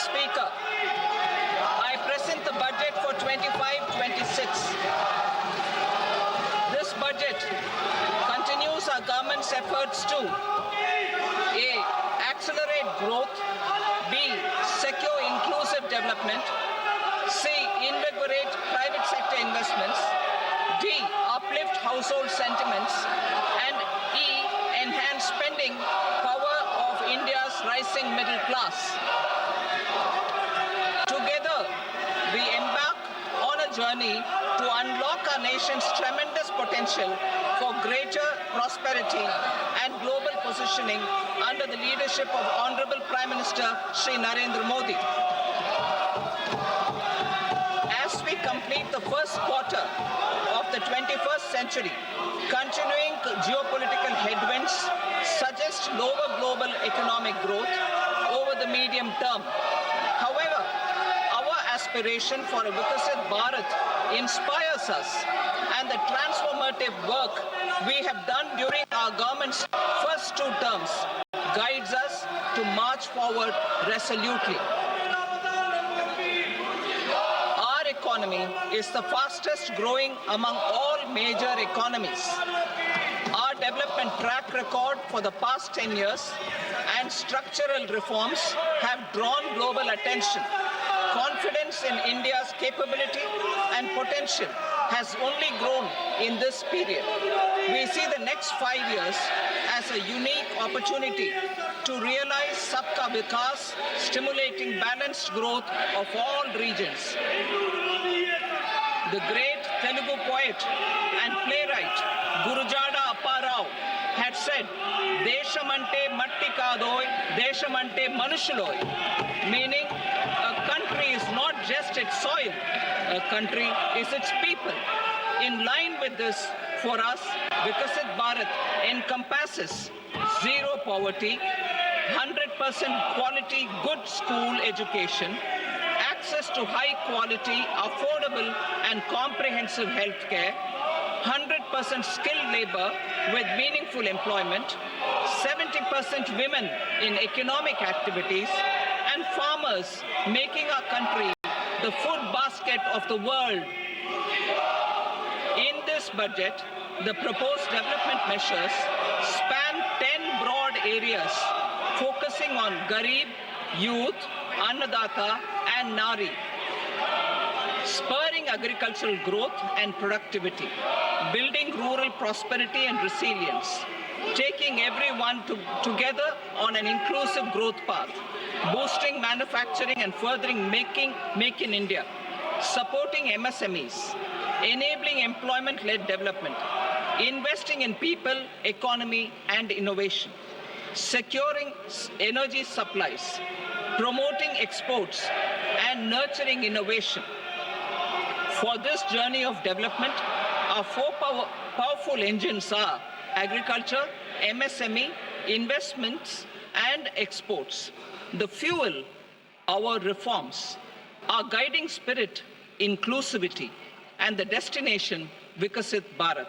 Speaker, I present the budget for 25-26. This budget continues our government's efforts to A. Accelerate growth, B. Secure inclusive development, C. Invigorate private sector investments, D. Uplift household sentiments, and E. Enhance spending power of India's rising middle class. Together, we embark on a journey to unlock our nation's tremendous potential for greater prosperity and global positioning under the leadership of Honorable Prime Minister Shri Narendra Modi. As we complete the first quarter of the 21st century, continuing geopolitical headwinds suggest lower global economic growth over the medium term. However, our aspiration for a Vikasit Bharat inspires us, and the transformative work we have done during our government's first 2 terms guides us to march forward resolutely. Our economy is the fastest growing among all major economies. Our development track record for the past 10 years and structural reforms have drawn global attention. Confidence in India's capability and potential has only grown in this period. We see the next 5 years as a unique opportunity to realize Sabka Vikas, stimulating balanced growth of all regions. The great Telugu poet and playwright Gurujada Apparao had said, "Deshamante matti kadoy, deshamante manushuloy," meaning a country is not just its soil, a country is its people. In line with this, for us, Vikasit Bharat encompasses zero poverty, 100% quality good school education, access to high quality, affordable and comprehensive health care, 100% skilled labor with meaningful employment, 70% women in economic activities, and farmers making our country the food basket of the world. In this budget, the proposed development measures span 10 broad areas, focusing on Garib, youth, Annadata, and Nari, spurring agricultural growth and productivity, building rural prosperity and resilience, taking everyone together on an inclusive growth path, boosting manufacturing and furthering Make in India, supporting MSMEs, enabling employment-led development, investing in people, economy, and innovation, securing energy supplies, promoting exports, and nurturing innovation. For this journey of development, our 4 powerful engines are agriculture, MSME, investments, and exports. The fuel, our reforms, our guiding spirit, inclusivity, and the destination, Vikasit Bharat.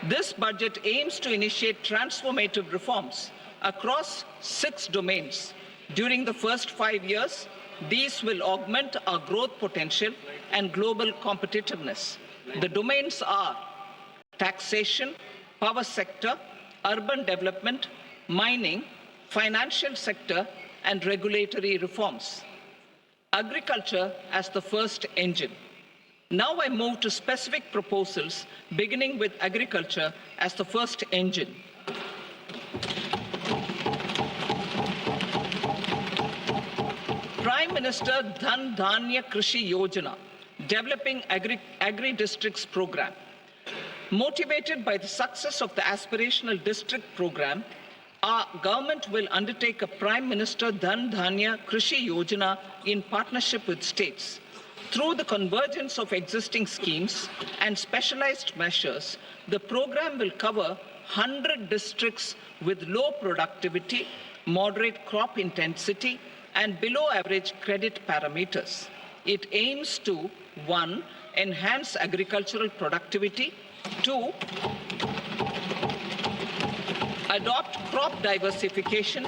This budget aims to initiate transformative reforms across 6 domains. During the first 5 years, these will augment our growth potential and global competitiveness. The domains are taxation, power sector, urban development, mining, financial sector, and regulatory reforms. Agriculture as the first engine. Now I move to specific proposals, beginning with agriculture as the first engine. Prime Minister Dhan Dhanya Krishi Yojana, developing agri-districts program. Motivated by the success of the aspirational district program, our government will undertake a Prime Minister Dhan Dhanya Krishi Yojana in partnership with states. Through the convergence of existing schemes and specialized measures, the program will cover 100 districts with low productivity, moderate crop intensity, and below average credit parameters. It aims to 1. Enhance agricultural productivity, 2. Adopt crop diversification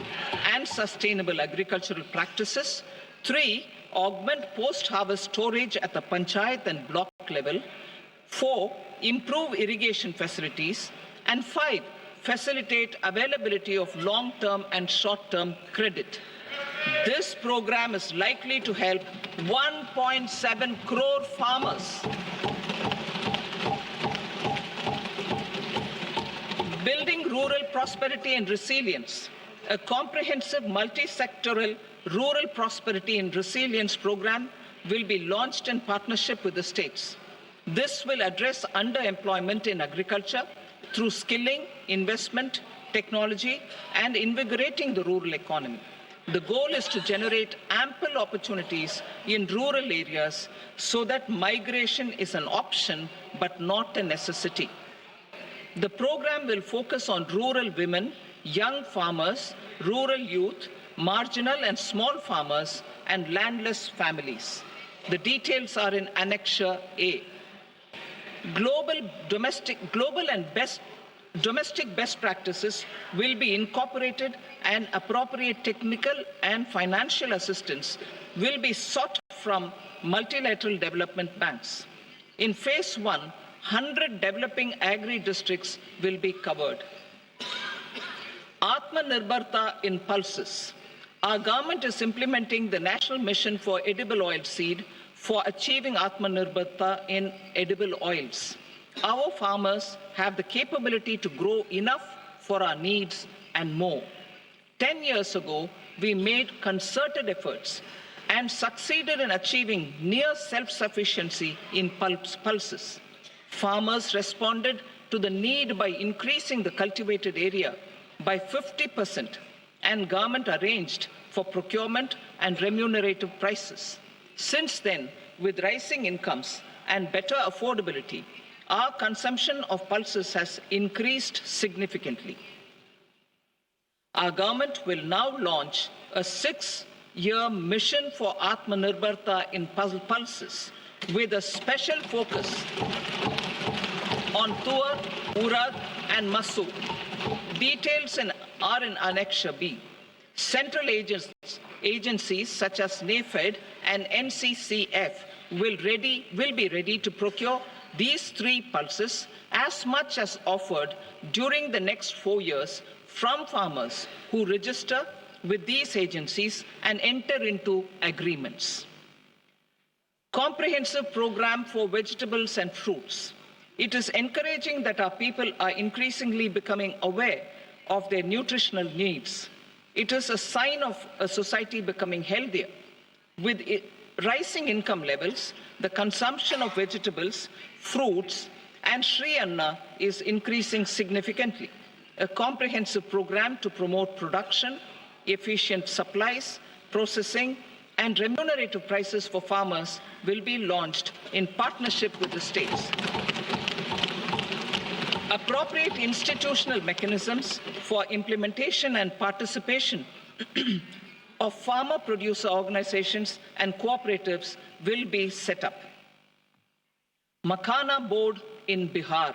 and sustainable agricultural practices, 3. Augment post-harvest storage at the panchayat and block level. 4. Improve irrigation facilities. And 5. Facilitate availability of long-term and short-term credit. This program is likely to help 1.7 crore farmers. Building rural prosperity and resilience. A comprehensive multi-sectoral rural prosperity and resilience program will be launched in partnership with the states. This will address underemployment in agriculture through skilling, investment, technology, and invigorating the rural economy. The goal is to generate ample opportunities in rural areas so that migration is an option but not a necessity. The program will focus on rural women, young farmers, rural youth, marginal and small farmers, and landless families. The details are in Annexure A. Domestic best practices will be incorporated, and appropriate technical and financial assistance will be sought from multilateral development banks. In phase 1, 100 developing agri-districts will be covered. Atmanirbharta in pulses. Our government is implementing the National Mission for Edible Oilseed for achieving Atmanirbharta in edible oils. Our farmers have the capability to grow enough for our needs and more. 10 years ago, we made concerted efforts and succeeded in achieving near self-sufficiency in pulses. Farmers responded to the need by increasing the cultivated area by 50%, and government arranged for procurement and remunerative prices. Since then, with rising incomes and better affordability, our consumption of pulses has increased significantly. Our government will now launch a 6-year mission for Atmanirbharta in pulses with a special focus on Tuar, Urad and Masoor. Details are in Annexure B. Central agencies such as NAFED and NCCF will be ready to procure these 3 pulses as much as offered during the next 4 years from farmers who register with these agencies and enter into agreements. Comprehensive program for vegetables and fruits. It is encouraging that our people are increasingly becoming aware of their nutritional needs. It is a sign of a society becoming healthier. With rising income levels, the consumption of vegetables, fruits, and Shri Anna is increasing significantly. A comprehensive program to promote production, efficient supplies, processing, and remunerative prices for farmers will be launched in partnership with the states. Appropriate institutional mechanisms for implementation and participation of farmer producer organizations and cooperatives will be set up. Makhana board in Bihar.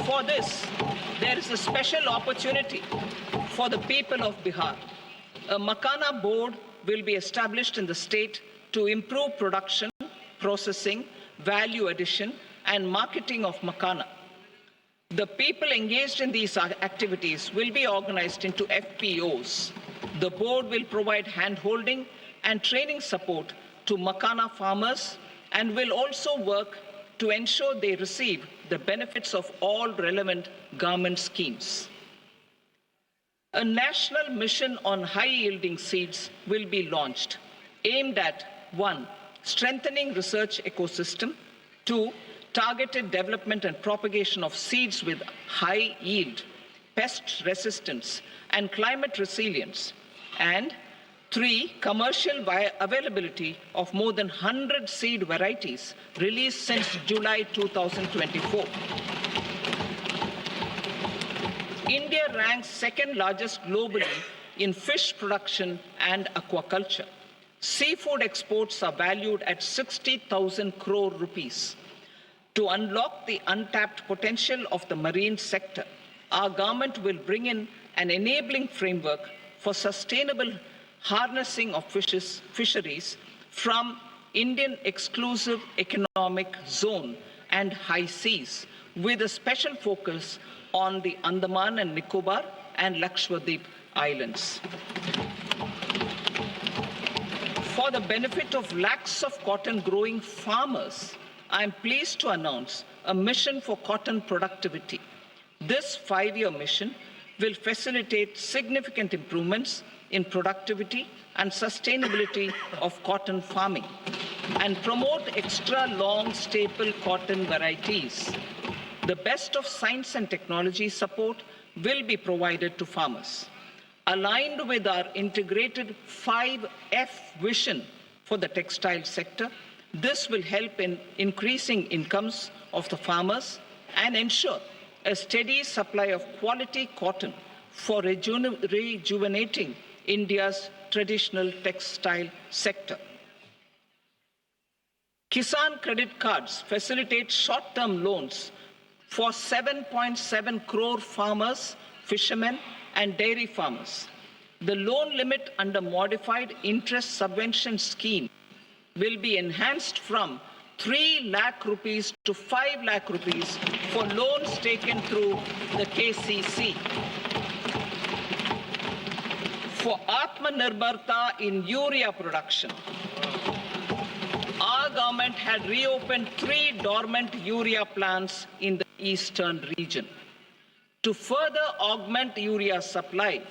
For this, there is a special opportunity for the people of Bihar. A Makhana board will be established in the state to improve production, processing, value addition, and marketing of Makhana. The people engaged in these activities will be organized into FPOs. The board will provide hand-holding and training support to Makhana farmers and will also work to ensure they receive the benefits of all relevant government schemes. A national mission on high-yielding seeds will be launched, aimed at 1. Strengthening research ecosystem, 2. Targeted development and propagation of seeds with high yield, pest resistance, and climate resilience, and 3. Commercial availability of more than 100 seed varieties released since July 2024. India ranks second largest globally in fish production and aquaculture. Seafood exports are valued at 60,000 crore rupees. To unlock the untapped potential of the marine sector, our government will bring in an enabling framework for sustainable harnessing of fisheries from Indian exclusive economic zone and high seas, with a special focus on the Andaman and Nicobar and Lakshadweep Islands. For the benefit of lakhs of cotton growing farmers, I am pleased to announce a mission for cotton productivity. This 5-year mission will facilitate significant improvements in productivity and sustainability of cotton farming and promote extra long staple cotton varieties. The best of science and technology support will be provided to farmers. Aligned with our integrated 5F vision for the textile sector, this will help in increasing incomes of the farmers and ensure a steady supply of quality cotton for rejuvenating India's traditional textile sector. Kisan credit cards facilitate short-term loans for 7.7 crore farmers, fishermen, and dairy farmers. The loan limit under modified interest subvention scheme will be enhanced from 3 lakh rupees to 5 lakh rupees for loans taken through the KCC. For Atmanirbharta in urea production, our government had reopened 3 dormant urea plants in the eastern region. To further augment urea supply,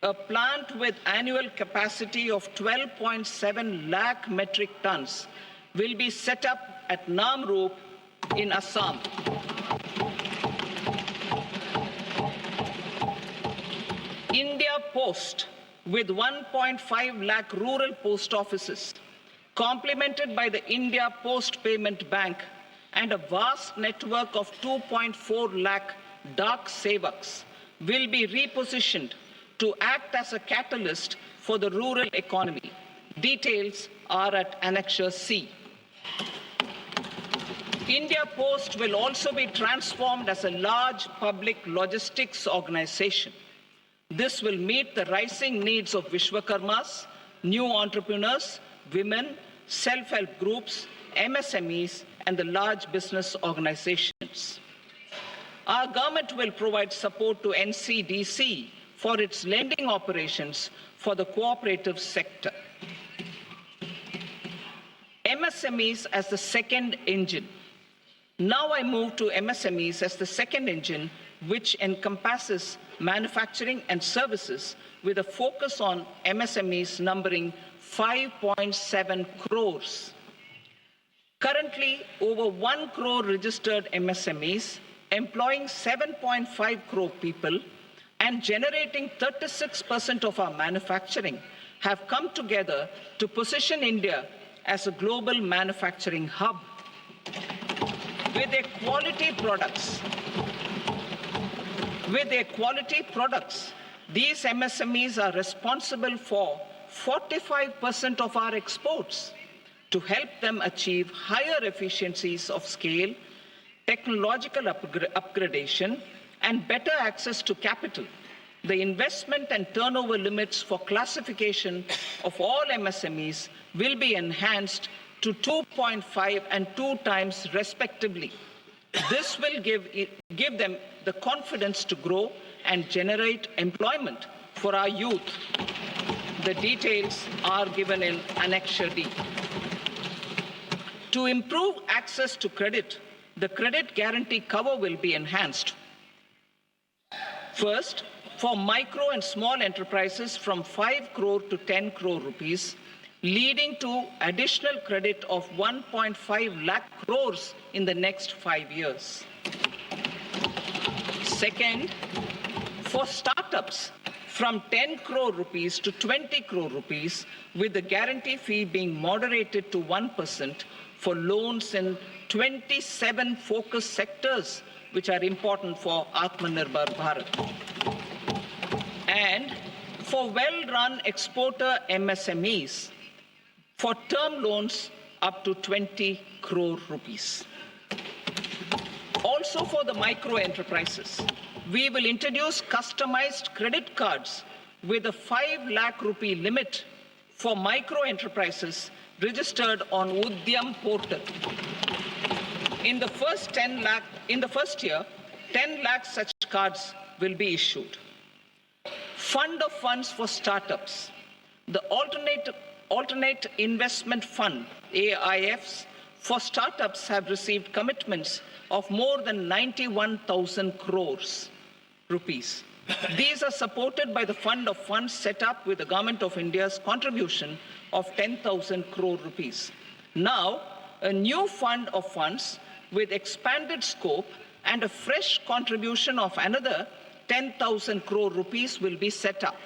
a plant with annual capacity of 12.7 lakh metric tons will be set up at Namrup in Assam. India Post, with 1.5 lakh rural post offices, complemented by the India Post Payment Bank and a vast network of 2.4 lakh Dak Sevaks, will be repositioned to act as a catalyst for the rural economy. Details are at Annexure C. India Post will also be transformed as a large public logistics organization. This will meet the rising needs of Vishwakarmas, new entrepreneurs, women, self-help groups, MSMEs, and the large business organizations. Our government will provide support to NCDC for its lending operations for the cooperative sector. MSMEs as the second engine. Now I move to MSMEs as the second engine, which encompasses manufacturing and services with a focus on MSMEs numbering 5.7 crores. Currently, over 1 crore registered MSMEs, employing 7.5 crore people and generating 36% of our manufacturing, have come together to position India as a global manufacturing hub. With their quality products, these MSMEs are responsible for 45% of our exports. To help them achieve higher efficiencies of scale, technological upgradation, and better access to capital, the investment and turnover limits for classification of all MSMEs will be enhanced to 2.5 and 2 times respectively. This will give them the confidence to grow and generate employment for our youth. The details are given in Annexure D. To improve access to credit, the credit guarantee cover will be enhanced. First, for micro and small enterprises from 5 crore to 10 crore rupees, leading to additional credit of 1.5 lakh crores in the next 5 years. Second, for startups from 10 crore rupees to 20 crore rupees, with the guarantee fee being moderated to 1% for loans in 27 focus sectors which are important for Atmanirbhar Bharat. And for well-run exporter MSMEs, for term loans up to 20 crore rupees. Also for the micro enterprises, we will introduce customized credit cards with a 5 lakh rupee limit for micro enterprises registered on Udyam portal. In the first year, 10 lakh such cards will be issued. Fund of funds for startups. The alternate investment fund, AIFs, for startups have received commitments of more than 91,000 crores rupees. These are supported by the fund of funds set up with the Government of India's contribution of 10,000 crore rupees. Now, a new fund of funds with expanded scope and a fresh contribution of another 10,000 crore rupees will be set up.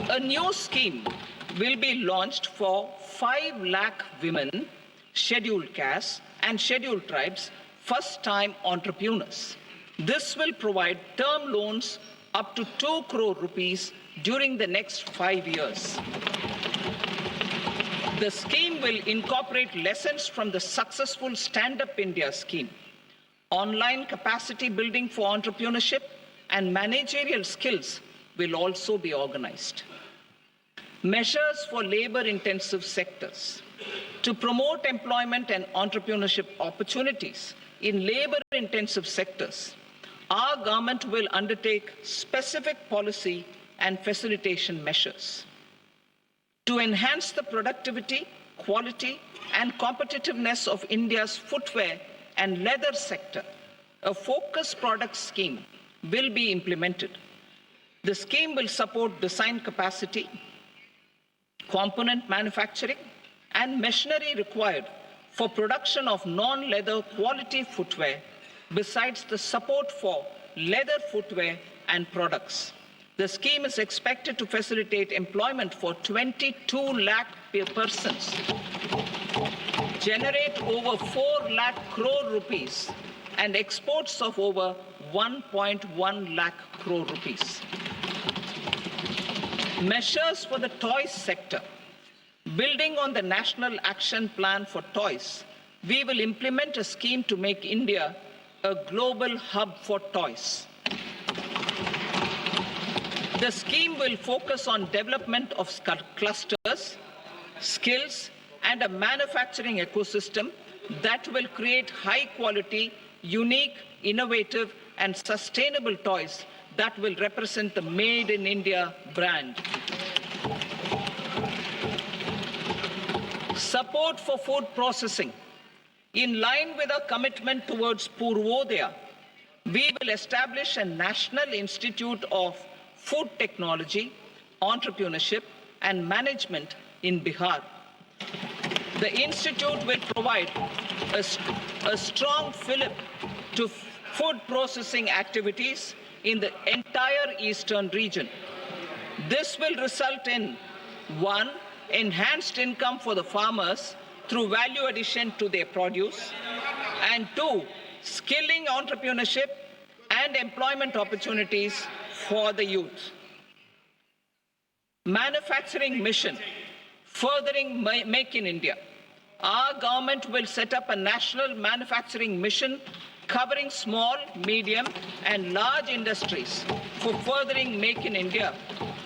A new scheme will be launched for 5 lakh women, scheduled castes and scheduled tribes, first-time entrepreneurs. This will provide term loans up to 2 crore rupees during the next 5 years. The scheme will incorporate lessons from the successful Stand Up India scheme. Online capacity building for entrepreneurship and managerial skills will also be organized. Measures for labor-intensive sectors. To promote employment and entrepreneurship opportunities in labor-intensive sectors, our government will undertake specific policy and facilitation measures. To enhance the productivity, quality, and competitiveness of India's footwear and leather sector, a focused product scheme will be implemented. The scheme will support design capacity, component manufacturing, and machinery required for production of non-leather quality footwear, besides the support for leather footwear and products. The scheme is expected to facilitate employment for 22 lakh persons, generate over 4 lakh crore rupees, and exports of over 1.1 lakh crore rupees. Measures for the toys sector. Building on the National Action Plan for Toys, we will implement a scheme to make India a global hub for toys. The scheme will focus on development of clusters, skills, and a manufacturing ecosystem that will create high-quality, unique, innovative, and sustainable toys that will represent the Made in India brand. Support for food processing. In line with our commitment towards Purvodaya, we will establish a National Institute of Food Technology, Entrepreneurship and Management in Bihar. The institute will provide a strong fillip to food processing activities in the entire eastern region. This will result in 1. Enhanced income for the farmers through value addition to their produce, and 2. Skilling entrepreneurship and employment opportunities for the youth. Manufacturing mission, furthering Make in India. Our government will set up a national manufacturing mission covering small, medium, and large industries for furthering Make in India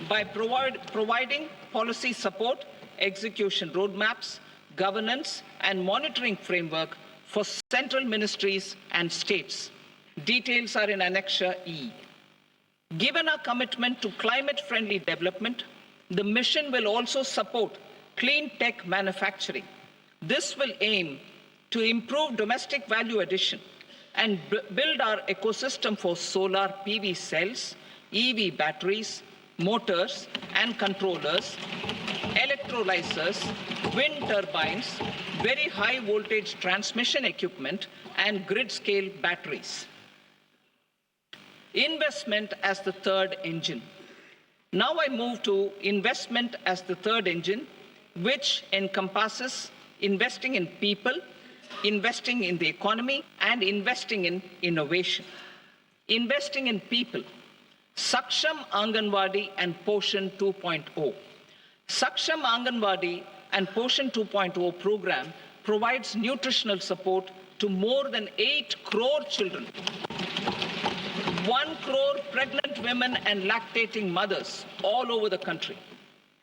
by providing policy support, execution roadmaps, governance, and monitoring framework for central ministries and states. Details are in Annexure E. Given our commitment to climate-friendly development, the mission will also support clean tech manufacturing. This will aim to improve domestic value addition and build our ecosystem for solar PV cells, EV batteries, motors and controllers, electrolyzers, wind turbines, very high voltage transmission equipment, and grid-scale batteries. Investment as the third engine. Now I move to investment as the third engine, which encompasses investing in people, investing in the economy, and investing in innovation. Investing in people. Saksham Anganwadi and Poshan 2.0. Saksham Anganwadi and Poshan 2.0 program provides nutritional support to more than 8 crore children. 1 crore pregnant women and lactating mothers all over the country,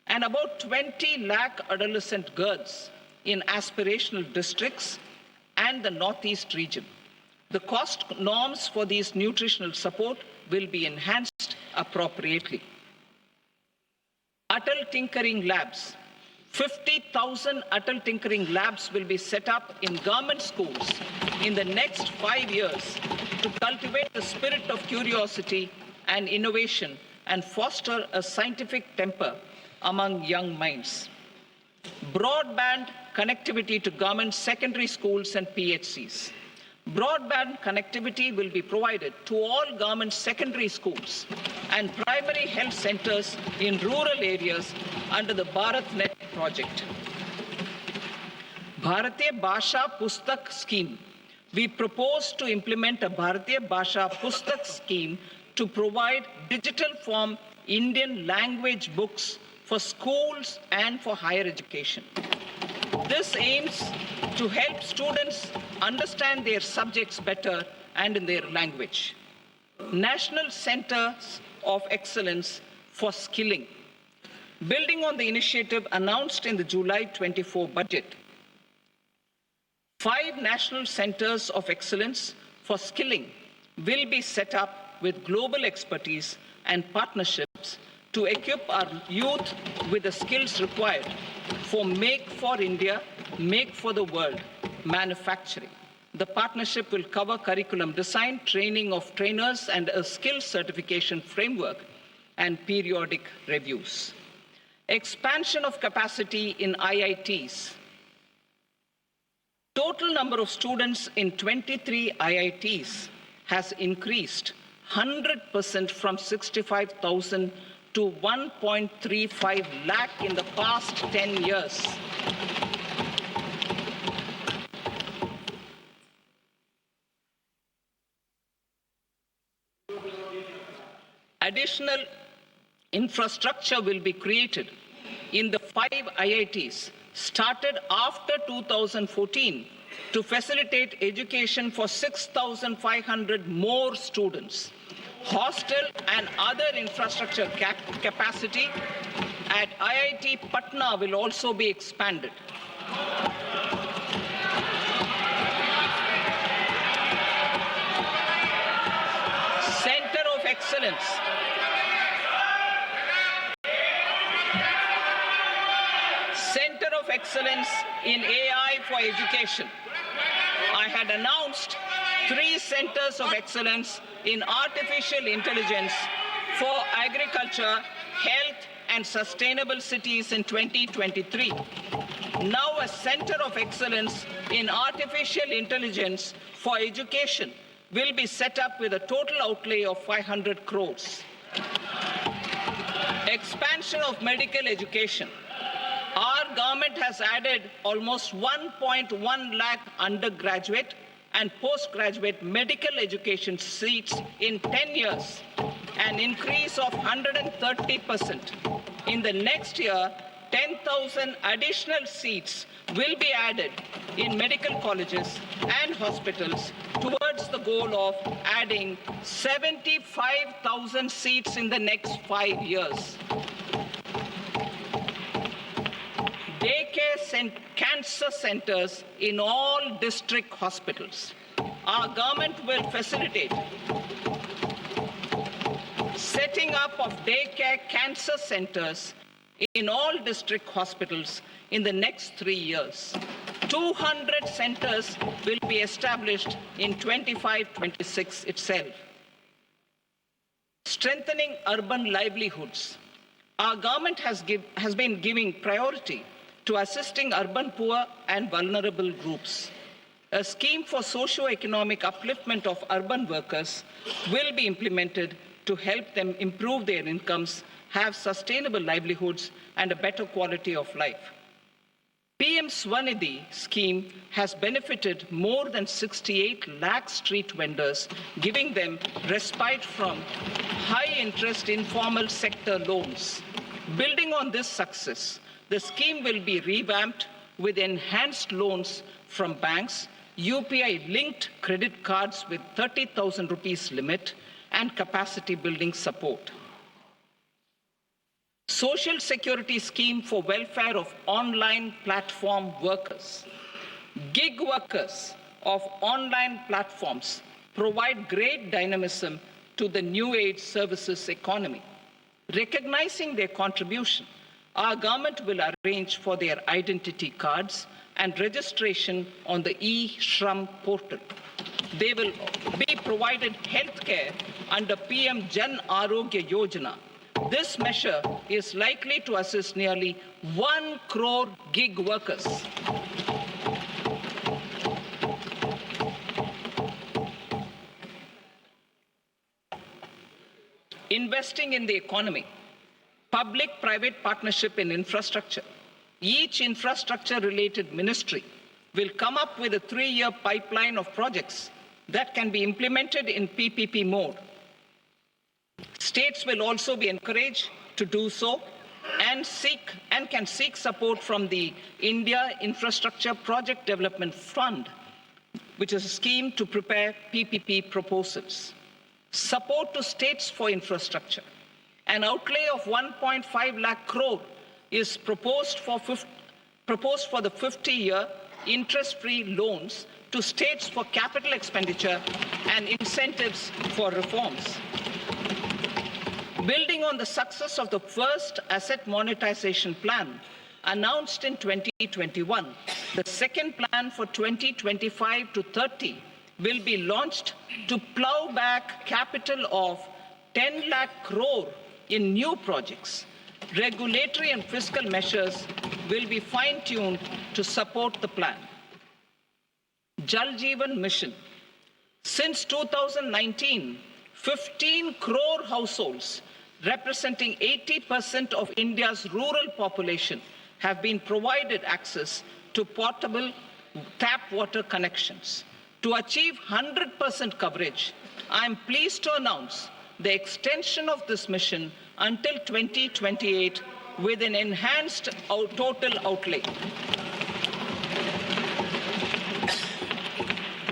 and about 20 lakh adolescent girls in aspirational districts and the Northeast region. The cost norms for these nutritional support will be enhanced appropriately. Atal Tinkering Labs. 50,000 Atal Tinkering Labs will be set up in government schools in the next 5 years to cultivate the spirit of curiosity and innovation and foster a scientific temper among young minds. Broadband connectivity to government secondary schools and PHCs. Broadband connectivity will be provided to all government secondary schools and primary health centers in rural areas under the BharatNet project. Bharatiya Bhasha Pustak scheme. We propose to implement a Bharatiya Bhasha Pustak scheme to provide digital form Indian language books for schools and for higher education. This aims to help students understand their subjects better and in their language. National Centers of Excellence for Skilling. Building on the initiative announced in the July 24 budget, 5 national centers of excellence for skilling will be set up with global expertise and partnerships to equip our youth with the skills required for Make for India, Make for the World manufacturing. The partnership will cover curriculum design, training of trainers, and a skills certification framework and periodic reviews. Expansion of capacity in IITs. Total number of students in 23 IITs has increased 100% from 65,000 to 1.35 lakh in the past 10 years. Additional infrastructure will be created in the 5 IITs started after 2014 to facilitate education for 6,500 more students. Hostel and other infrastructure capacity at IIT Patna will also be expanded. Center of Excellence. Center of Excellence in AI for Education. I had announced 3 centers of excellence in artificial intelligence for agriculture, health, and sustainable cities in 2023. Now a center of excellence in artificial intelligence for education will be set up with a total outlay of 500 crores. Expansion of medical education. Our government has added almost 1.1 lakh undergraduate and postgraduate medical education seats in 10 years, an increase of 130%. In the next year, 10,000 additional seats will be added in medical colleges and hospitals towards the goal of adding 75,000 seats in the next 5 years. Daycare cancer centers in all district hospitals. Our government will facilitate setting up of daycare cancer centers in all district hospitals in the next 3 years. 200 centers will be established in 25-26 itself. Strengthening urban livelihoods. Our government has been giving priority to assisting urban poor and vulnerable groups. A scheme for socio-economic upliftment of urban workers will be implemented to help them improve their incomes, have sustainable livelihoods, and a better quality of life. PM Swanidhi scheme has benefited more than 68 lakh street vendors, giving them respite from high-interest informal sector loans. Building on this success, the scheme will be revamped with enhanced loans from banks, UPI-linked credit cards with 30,000 rupees limit, and capacity building support. Social Security Scheme for welfare of online platform workers. Gig workers of online platforms provide great dynamism to the new age services economy. Recognizing their contribution, our government will arrange for their identity cards and registration on the e-Shram portal. They will be provided healthcare under PM Jan Arogya Yojana. This measure is likely to assist nearly 1 crore gig workers. Investing in the economy. Public-private partnership in infrastructure. Each infrastructure-related ministry will come up with a 3-year pipeline of projects that can be implemented in PPP mode. States will also be encouraged to do so and can seek support from the India Infrastructure Project Development Fund, which is a scheme to prepare PPP proposals. Support to states for infrastructure. An outlay of 1.5 lakh crore is proposed for the 50-year interest-free loans to states for capital expenditure and incentives for reforms. Building on the success of the first asset monetization plan announced in 2021, the second plan for 2025 to 30 will be launched to plow back capital of 10 lakh crore in new projects. Regulatory and fiscal measures will be fine-tuned to support the plan. Jal Jeevan Mission. Since 2019, 15 crore households representing 80% of India's rural population have been provided access to portable tap water connections. To achieve 100% coverage, I am pleased to announce the extension of this mission until 2028 with an enhanced total outlay.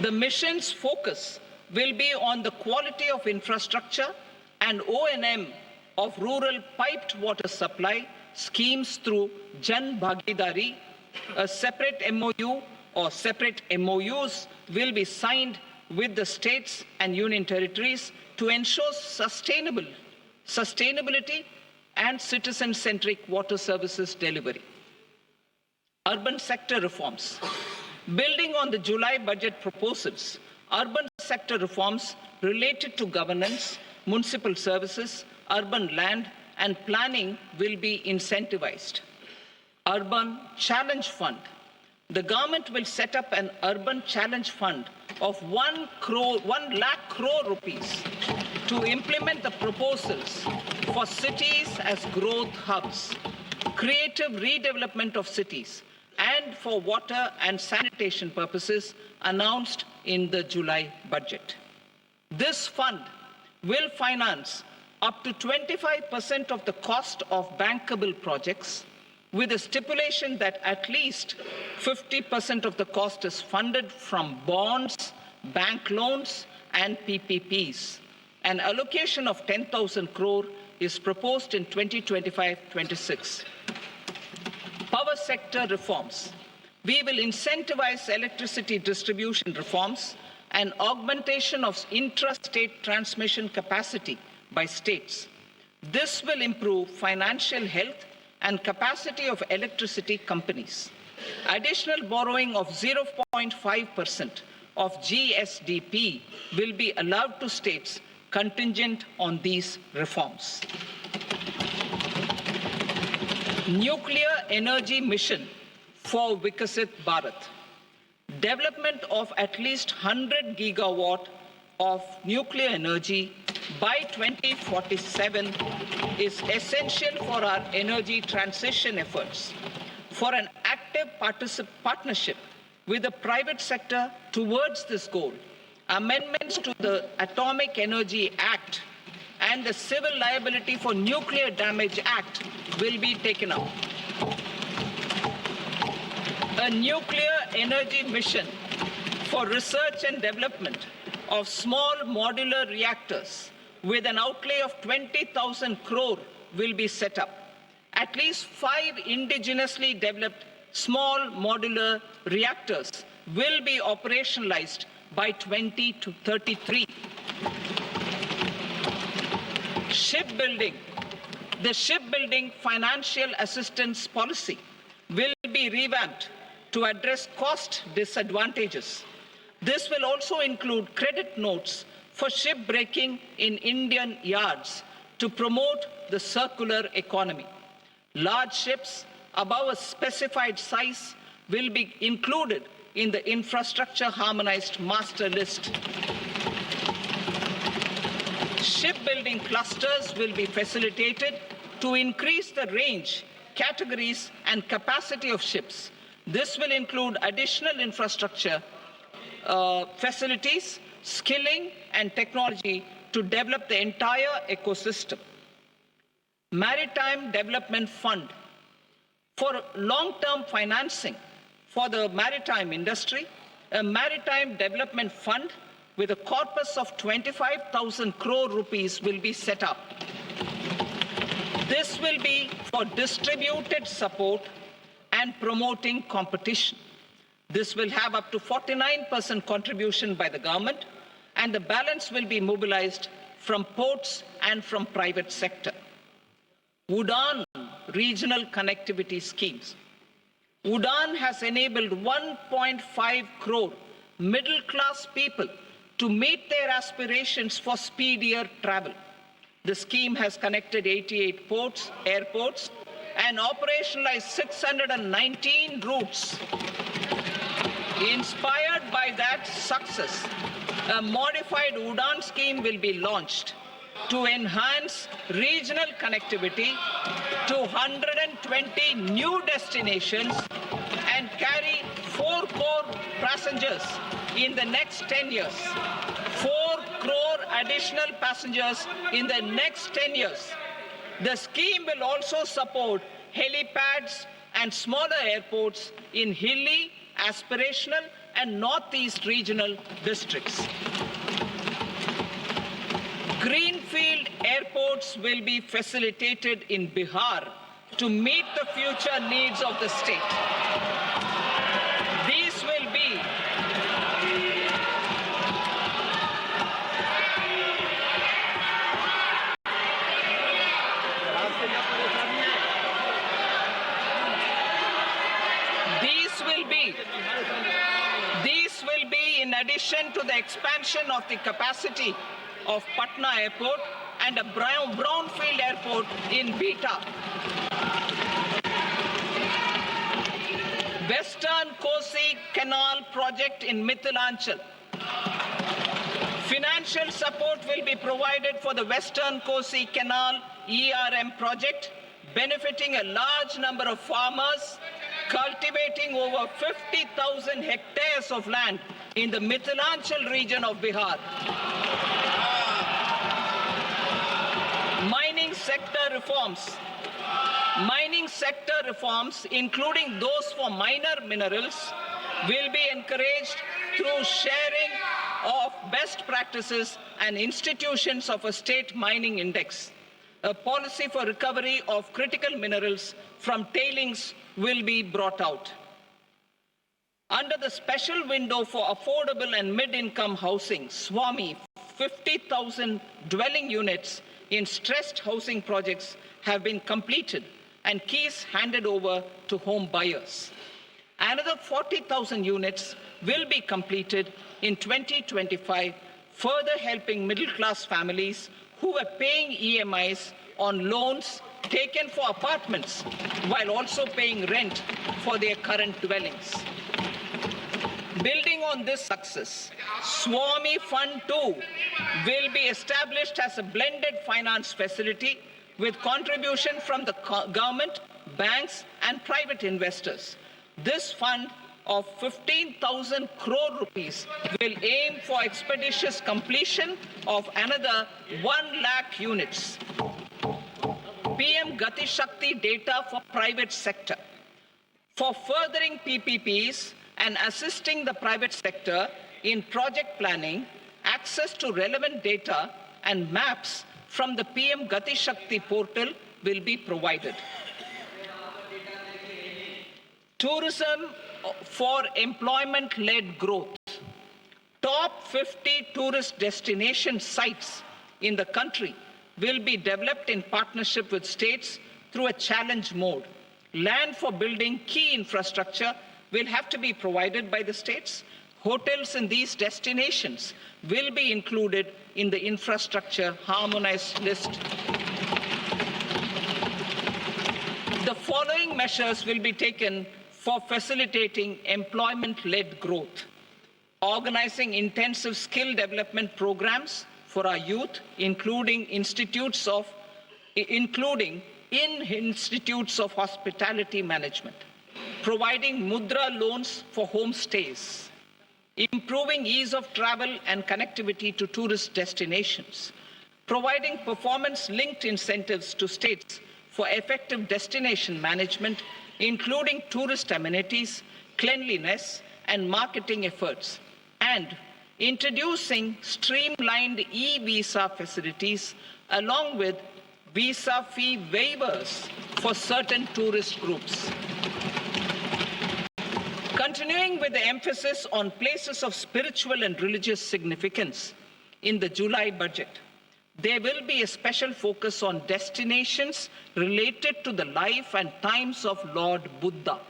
The mission's focus will be on the quality of infrastructure and O&M of rural piped water supply schemes through Jan Bhagidari. A separate MOU or separate MOUs will be signed with the states and union territories to ensure sustainability and citizen-centric water services delivery. Urban sector reforms. Building on the July budget proposals, urban sector reforms related to governance, municipal services, urban land and planning will be incentivized. Urban Challenge Fund. The government will set up an urban challenge fund of 1 lakh crore rupees to implement the proposals for cities as growth hubs, creative redevelopment of cities, and for water and sanitation purposes announced in the July budget. This fund will finance up to 25% of the cost of bankable projects, with a stipulation that at least 50% of the cost is funded from bonds, bank loans, and PPPs. An allocation of 10,000 crore is proposed in 2025-26. Power sector reforms. We will incentivize electricity distribution reforms and augmentation of intrastate transmission capacity by states. This will improve financial health and capacity of electricity companies. Additional borrowing of 0.5% of GSDP will be allowed to states contingent on these reforms. Nuclear energy mission for Vikasit Bharat. Development of at least 100 gigawatt of nuclear energy by 2047 is essential for our energy transition efforts. For an active partnership with the private sector towards this goal, amendments to the Atomic Energy Act and the Civil Liability for Nuclear Damage Act will be taken up. A nuclear energy mission for research and development of small modular reactors with an outlay of 20,000 crore will be set up. At least 5 indigenously developed small modular reactors will be operationalized by 2033. Shipbuilding. The shipbuilding financial assistance policy will be revamped to address cost disadvantages. This will also include credit notes for shipbreaking in Indian yards to promote the circular economy. Large ships above a specified size will be included in the infrastructure harmonized master list. Shipbuilding clusters will be facilitated to increase the range, categories, and capacity of ships. This will include additional infrastructure, facilities, skilling, and technology to develop the entire ecosystem. Maritime Development Fund. For long-term financing for the maritime industry, a Maritime Development Fund with a corpus of 25,000 crore rupees will be set up. This will be for distributed support and promoting competition. This will have up to 49% contribution by the government, and the balance will be mobilized from ports and from private sector. UDAN regional connectivity schemes. UDAN has enabled 1.5 crore middle-class people to meet their aspirations for speedier travel. The scheme has connected 88 airports, and operationalized 619 routes. Inspired by that success, a modified UDAN scheme will be launched to enhance regional connectivity to 120 new destinations and carry 4 crore passengers in the next 10 years. 4 crore additional passengers in the next 10 years. The scheme will also support helipads and smaller airports in hilly, aspirational, and northeast regional districts. Greenfield airports will be facilitated in Bihar to meet the future needs of the state. These will be in addition to the expansion of the capacity of Patna Airport and a brownfield airport in Beta. Western Kosi Canal project in Mithilanchal. Financial support will be provided for the Western Kosi Canal ERM project, benefiting a large number of farmers, cultivating over 50,000 hectares of land in the Mithilanchal region of Bihar. Mining sector reforms. Mining sector reforms, including those for minor minerals, will be encouraged through sharing of best practices and institutions of a state mining index. A policy for recovery of critical minerals from tailings will be brought out. Under the special window for affordable and mid-income housing, SWAMI, 50,000 dwelling units in stressed housing projects have been completed and keys handed over to home buyers. Another 40,000 units will be completed in 2025, further helping middle-class families who were paying EMIs on loans taken for apartments while also paying rent for their current dwellings. Building on this success, SWAMI Fund 2 will be established as a blended finance facility with contribution from the government, banks, and private investors. This fund of 15,000 crore rupees will aim for expeditious completion of another 1 lakh units. PM Gati Shakti data for private sector. For furthering PPPs and assisting the private sector in project planning, access to relevant data and maps from the PM Gati Shakti portal will be provided. Tourism for employment-led growth. Top 50 tourist destination sites in the country will be developed in partnership with states through a challenge mode. Land for building key infrastructure will have to be provided by the states. Hotels in these destinations will be included in the infrastructure harmonized list. The following measures will be taken for facilitating employment-led growth. Organizing intensive skill development programs for our youth, including in institutes of hospitality management. Providing mudra loans for homestays. Improving ease of travel and connectivity to tourist destinations. Providing performance-linked incentives to states for effective destination management, including tourist amenities, cleanliness, and marketing efforts. And introducing streamlined e-visa facilities along with visa fee waivers for certain tourist groups. Continuing with the emphasis on places of spiritual and religious significance in the July budget, there will be a special focus on destinations related to the life and times of Lord Buddha.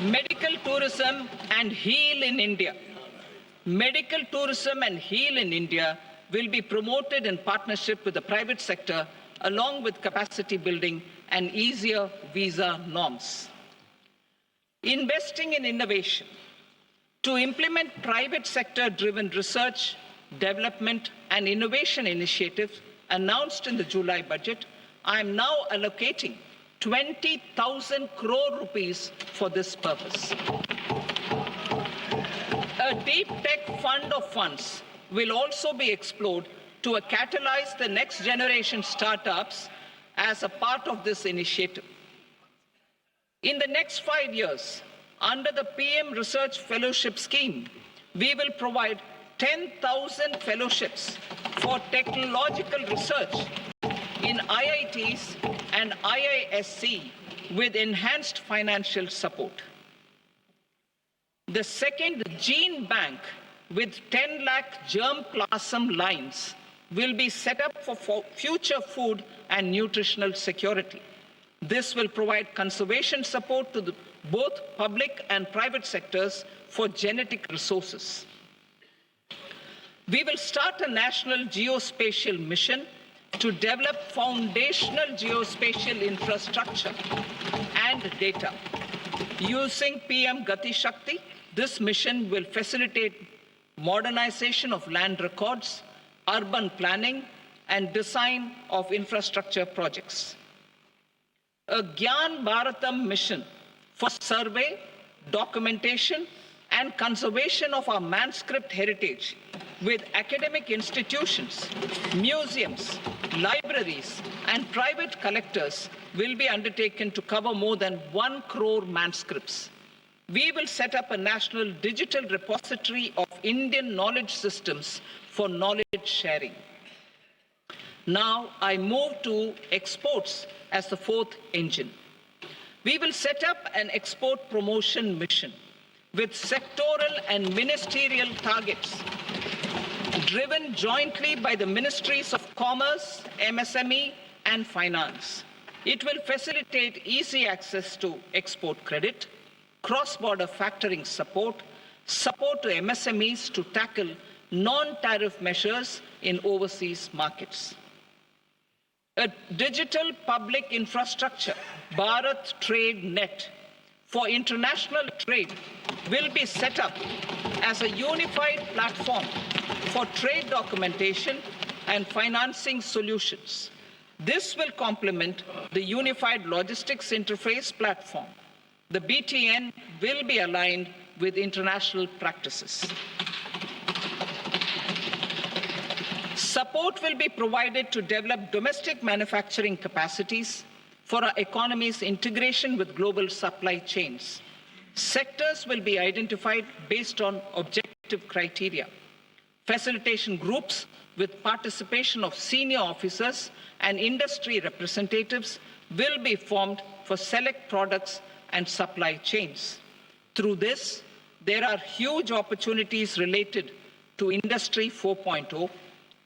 Medical tourism and heal in India. Medical tourism and heal in India will be promoted in partnership with the private sector along with capacity building and easier visa norms. Investing in innovation. To implement private sector-driven research, development and innovation initiatives announced in the July budget, I am now allocating 20,000 crore rupees for this purpose. A deep tech fund of funds will also be explored to catalyze the next generation startups as a part of this initiative. In the next 5 years, under the PM Research Fellowship Scheme, we will provide 10,000 fellowships for technological research in IITs and IISc with enhanced financial support. The second gene bank with 10 lakh germplasm lines will be set up for future food and nutritional security. This will provide conservation support to both public and private sectors for genetic resources. We will start a national geospatial mission to develop foundational geospatial infrastructure and data. Using PM Gati Shakti, this mission will facilitate modernization of land records, urban planning, and design of infrastructure projects. A Gyan Bharatam mission for survey, documentation, and conservation of our manuscript heritage with academic institutions, museums, libraries, and private collectors will be undertaken to cover more than 1 crore manuscripts. We will set up a national digital repository of Indian knowledge systems for knowledge sharing. Now I move to exports as the fourth engine. We will set up an export promotion mission with sectoral and ministerial targets driven jointly by the Ministries of Commerce, MSME, and Finance. It will facilitate easy access to export credit, cross-border factoring support, support to MSMEs to tackle non-tariff measures in overseas markets. A digital public infrastructure, Bharat Trade Net, for international trade will be set up as a unified platform for trade documentation and financing solutions. This will complement the Unified Logistics Interface platform. The BTN will be aligned with international practices. Support will be provided to develop domestic manufacturing capacities for our economy's integration with global supply chains. Sectors will be identified based on objectives criteria. Facilitation groups with participation of senior officers and industry representatives will be formed for select products and supply chains. Through this, there are huge opportunities related to Industry 4.0,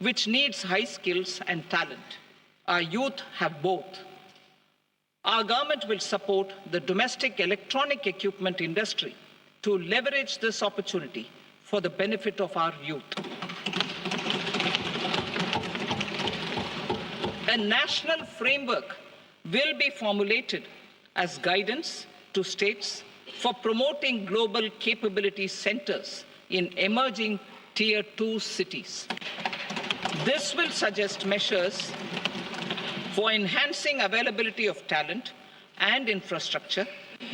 which needs high skills and talent. Our youth have both. Our government will support the domestic electronic equipment industry to leverage this opportunity for the benefit of our youth. A national framework will be formulated as guidance to states for promoting global capability centers in emerging Tier 2 cities. This will suggest measures for enhancing availability of talent and infrastructure,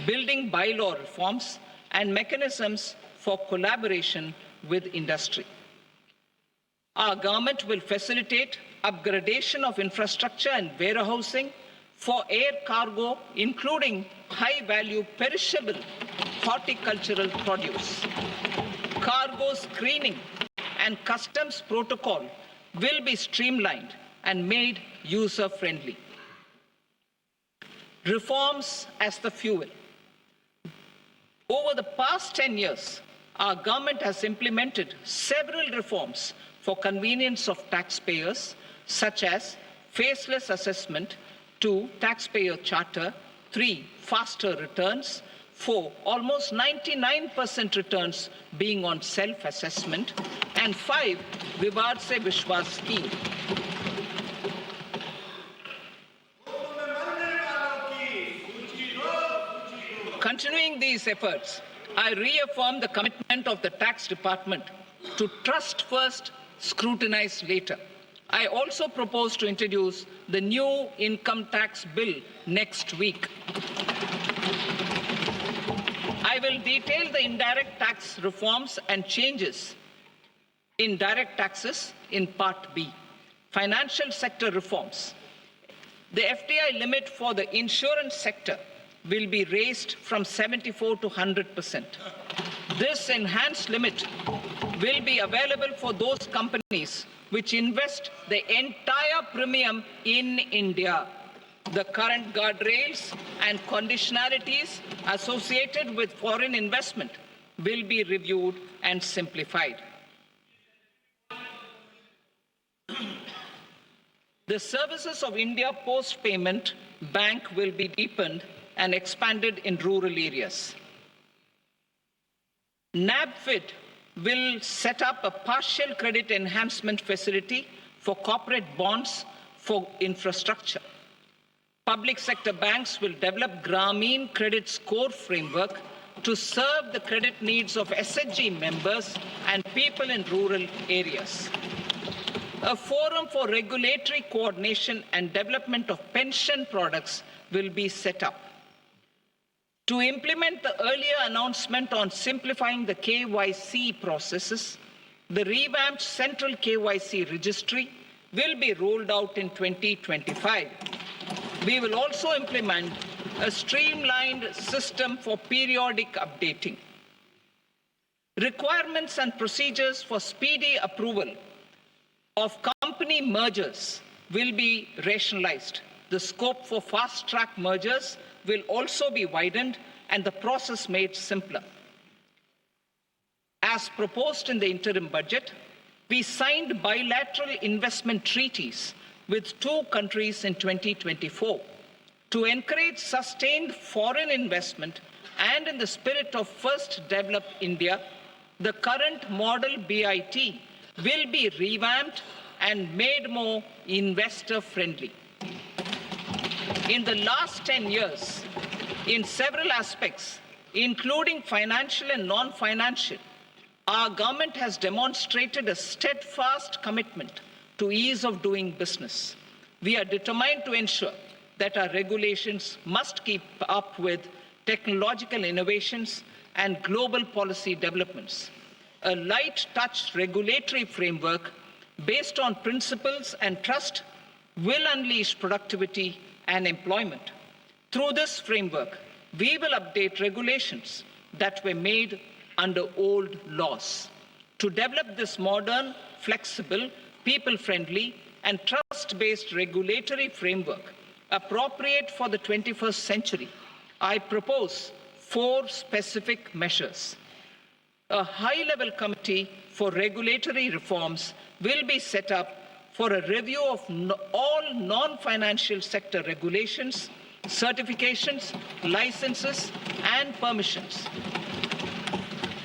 building bylaw reforms, and mechanisms for collaboration with industry. Our government will facilitate upgradation of infrastructure and warehousing for air cargo, including high-value perishable horticultural produce. Cargo screening and customs protocol will be streamlined and made user-friendly. Reforms as the fuel. Over the past 10 years, our government has implemented several reforms for convenience of taxpayers, such as faceless assessment, 2, taxpayer charter, 3, faster returns, 4, almost 99% returns being on self-assessment, and 5, Vivad Se Vishwas scheme. Continuing these efforts, I reaffirm the commitment of the Tax Department to trust first, scrutinize later. I also propose to introduce the new income tax bill next week. I will detail the indirect tax reforms and changes in direct taxes in Part B. Financial sector reforms. The FDI limit for the insurance sector will be raised from 74 to 100%. This enhanced limit will be available for those companies which invest the entire premium in India. The current guardrails and conditionalities associated with foreign investment will be reviewed and simplified. The services of India Post Payment Bank will be deepened and expanded in rural areas. NABFID will set up a partial credit enhancement facility for corporate bonds for infrastructure. Public sector banks will develop Grameen Credit Score framework to serve the credit needs of SHG members and people in rural areas. A forum for regulatory coordination and development of pension products will be set up. To implement the earlier announcement on simplifying the KYC processes, the revamped Central KYC Registry will be rolled out in 2025. We will also implement a streamlined system for periodic updating. Requirements and procedures for speedy approval of company mergers will be rationalized. The scope for fast-track mergers will also be widened and the process made simpler. As proposed in the interim budget, we signed bilateral investment treaties with 2 countries in 2024 to encourage sustained foreign investment, and in the spirit of First Develop India, the current model BIT will be revamped and made more investor-friendly. In the last 10 years, in several aspects, including financial and non-financial, our government has demonstrated a steadfast commitment to ease of doing business. We are determined to ensure that our regulations must keep up with technological innovations and global policy developments. A light-touch regulatory framework based on principles and trust will unleash productivity and employment. Through this framework, we will update regulations that were made under old laws. To develop this modern, flexible, people-friendly and trust-based regulatory framework appropriate for the 21st century, I propose 4 specific measures. A high-level committee for regulatory reforms will be set up for a review of all non-financial sector regulations, certifications, licenses, and permissions.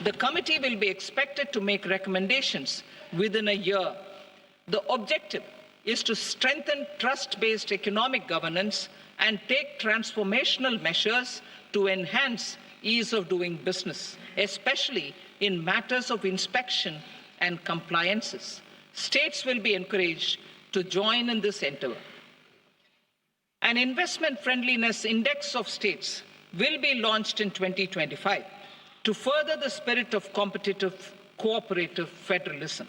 The committee will be expected to make recommendations within a year. The objective is to strengthen trust-based economic governance and take transformational measures to enhance ease of doing business, especially in matters of inspection and compliances. States will be encouraged to join in this endeavor. An investment friendliness index of states will be launched in 2025 to further the spirit of competitive, cooperative federalism.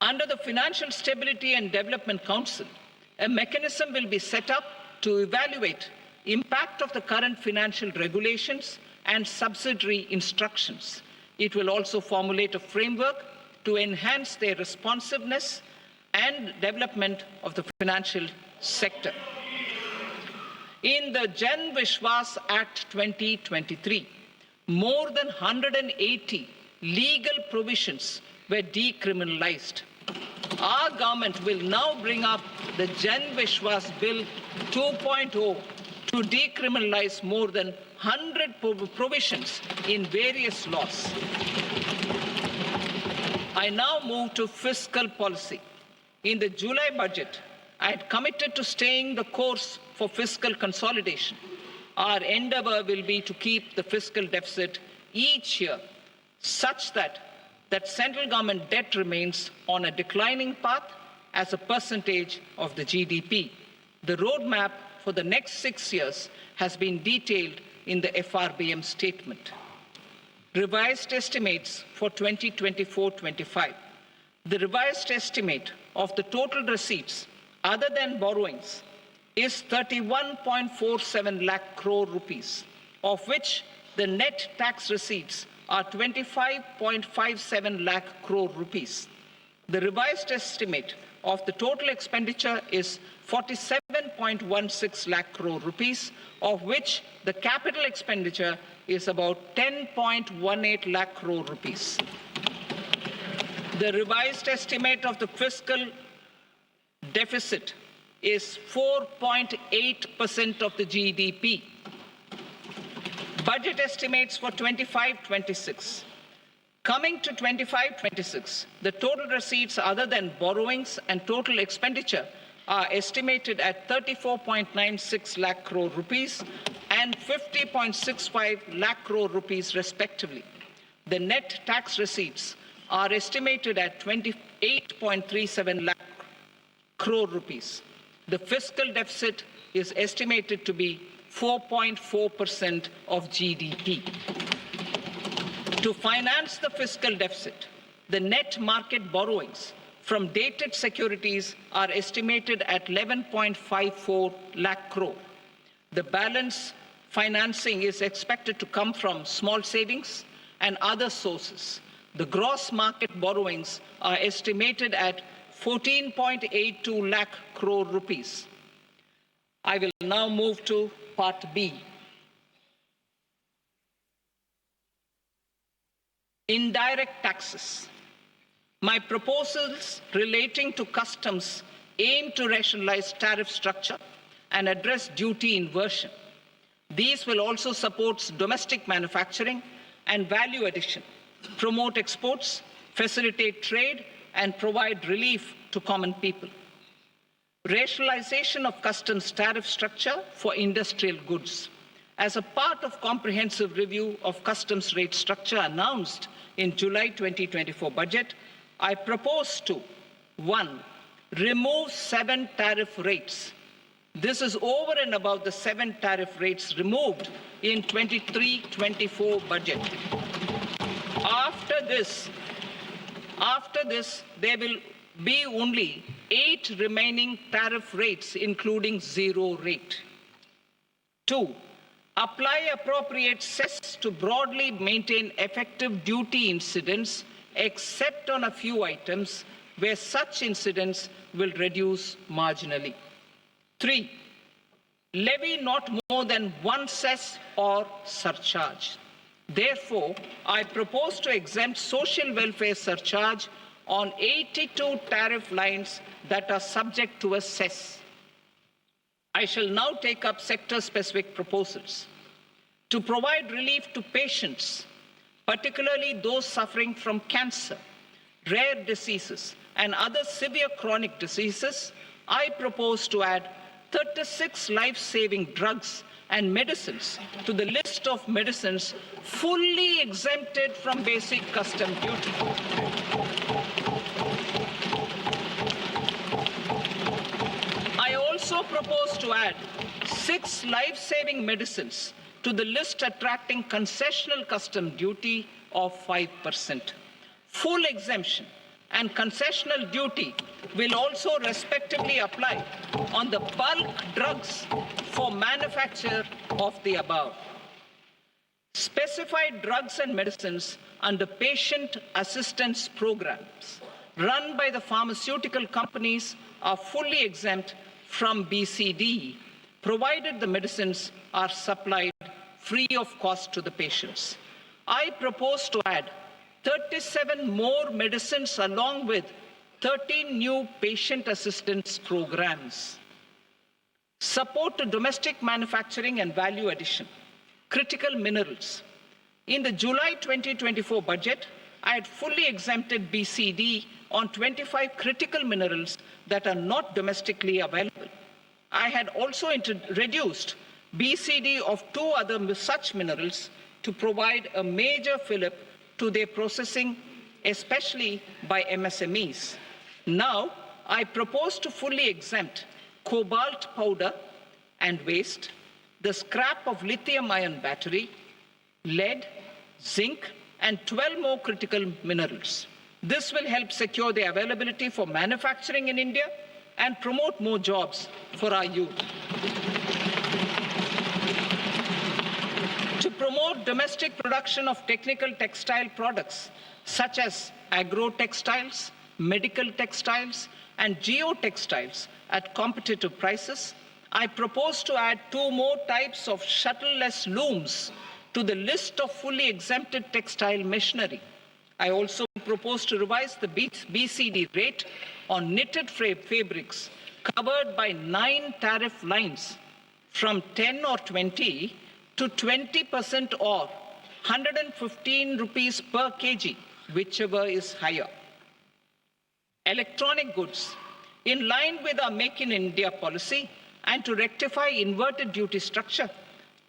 Under the Financial Stability and Development Council, a mechanism will be set up to evaluate impact of the current financial regulations and subsidiary instructions. It will also formulate a framework to enhance their responsiveness and development of the financial sector. In the Jan Vishwas Act 2023, more than 180 legal provisions were decriminalized. Our government will now bring up the Jan Vishwas Bill 2.0 to decriminalize more than 100 provisions in various laws. I now move to fiscal policy. In the July budget, I had committed to staying the course for fiscal consolidation. Our endeavor will be to keep the fiscal deficit each year such that central government debt remains on a declining path as a percentage of the GDP. The roadmap for the next 6 years has been detailed in the FRBM statement. Revised estimates for 2024-25. The revised estimate of the total receipts other than borrowings is 31.47 lakh crore rupees, of which the net tax receipts are 25.57 lakh crore rupees. The revised estimate of the total expenditure is 47.16 lakh crore rupees, of which the capital expenditure is about 10.18 lakh crore rupees. The revised estimate of the fiscal deficit is 4.8% of the GDP. Budget estimates for 25-26. Coming to 25-26, the total receipts other than borrowings and total expenditure are estimated at 34.96 lakh crore rupees and 50.65 lakh crore rupees respectively. The net tax receipts are estimated at 28.37 lakh crore rupees. The fiscal deficit is estimated to be 4.4% of GDP. To finance the fiscal deficit, the net market borrowings from dated securities are estimated at 11.54 lakh crore. The balance financing is expected to come from small savings and other sources. The gross market borrowings are estimated at 14.82 lakh crore rupees. I will now move to Part B. Indirect taxes. My proposals relating to customs aim to rationalize tariff structure and address duty inversion. These will also support domestic manufacturing and value addition, promote exports, facilitate trade, and provide relief to common people. Rationalization of customs tariff structure for industrial goods. As a part of comprehensive review of customs rate structure announced in July 2024 budget, I propose to 1. Remove 7 tariff rates. This is over and above the 7 tariff rates removed in 23-24 budget. After this, there will be only 8 remaining tariff rates, including 0 rate. 2. apply appropriate cess to broadly maintain effective duty incidence, except on a few items where such incidence will reduce marginally. 3. Levy not more than one cess or surcharge. Therefore, I propose to exempt social welfare surcharge on 82 tariff lines that are subject to a cess. I shall now take up sector-specific proposals. To provide relief to patients, particularly those suffering from cancer, rare diseases, and other severe chronic diseases, I propose to add 36 life-saving drugs and medicines to the list of medicines fully exempted from basic custom duty. I also propose to add 6 life-saving medicines to the list attracting concessional custom duty of 5%. Full exemption and concessional duty will also respectively apply on the bulk drugs for manufacture of the above. Specified drugs and medicines under patient assistance programs run by the pharmaceutical companies are fully exempt from BCD, provided the medicines are supplied free of cost to the patients. I propose to add 37 more medicines along with 13 new patient assistance programs. Support to domestic manufacturing and value addition. Critical minerals. In the July 2024 budget, I had fully exempted BCD on 25 critical minerals that are not domestically available. I had also reduced BCD of 2 other such minerals to provide a major fillip to their processing, especially by MSMEs. Now, I propose to fully exempt cobalt powder and waste, the scrap of lithium-ion battery, lead, zinc, and 12 more critical minerals. This will help secure their availability for manufacturing in India and promote more jobs for our youth. To promote domestic production of technical textile products such as agro-textiles, medical textiles, and geotextiles at competitive prices, I propose to add 2 more types of shuttle-less looms to the list of fully exempted textile machinery. I also propose to revise the BCD rate on knitted fabrics covered by 9 tariff lines from 10 or 20 to 20% or 115 rupees per kg, whichever is higher. Electronic goods. In line with our Make in India policy and to rectify inverted duty structure,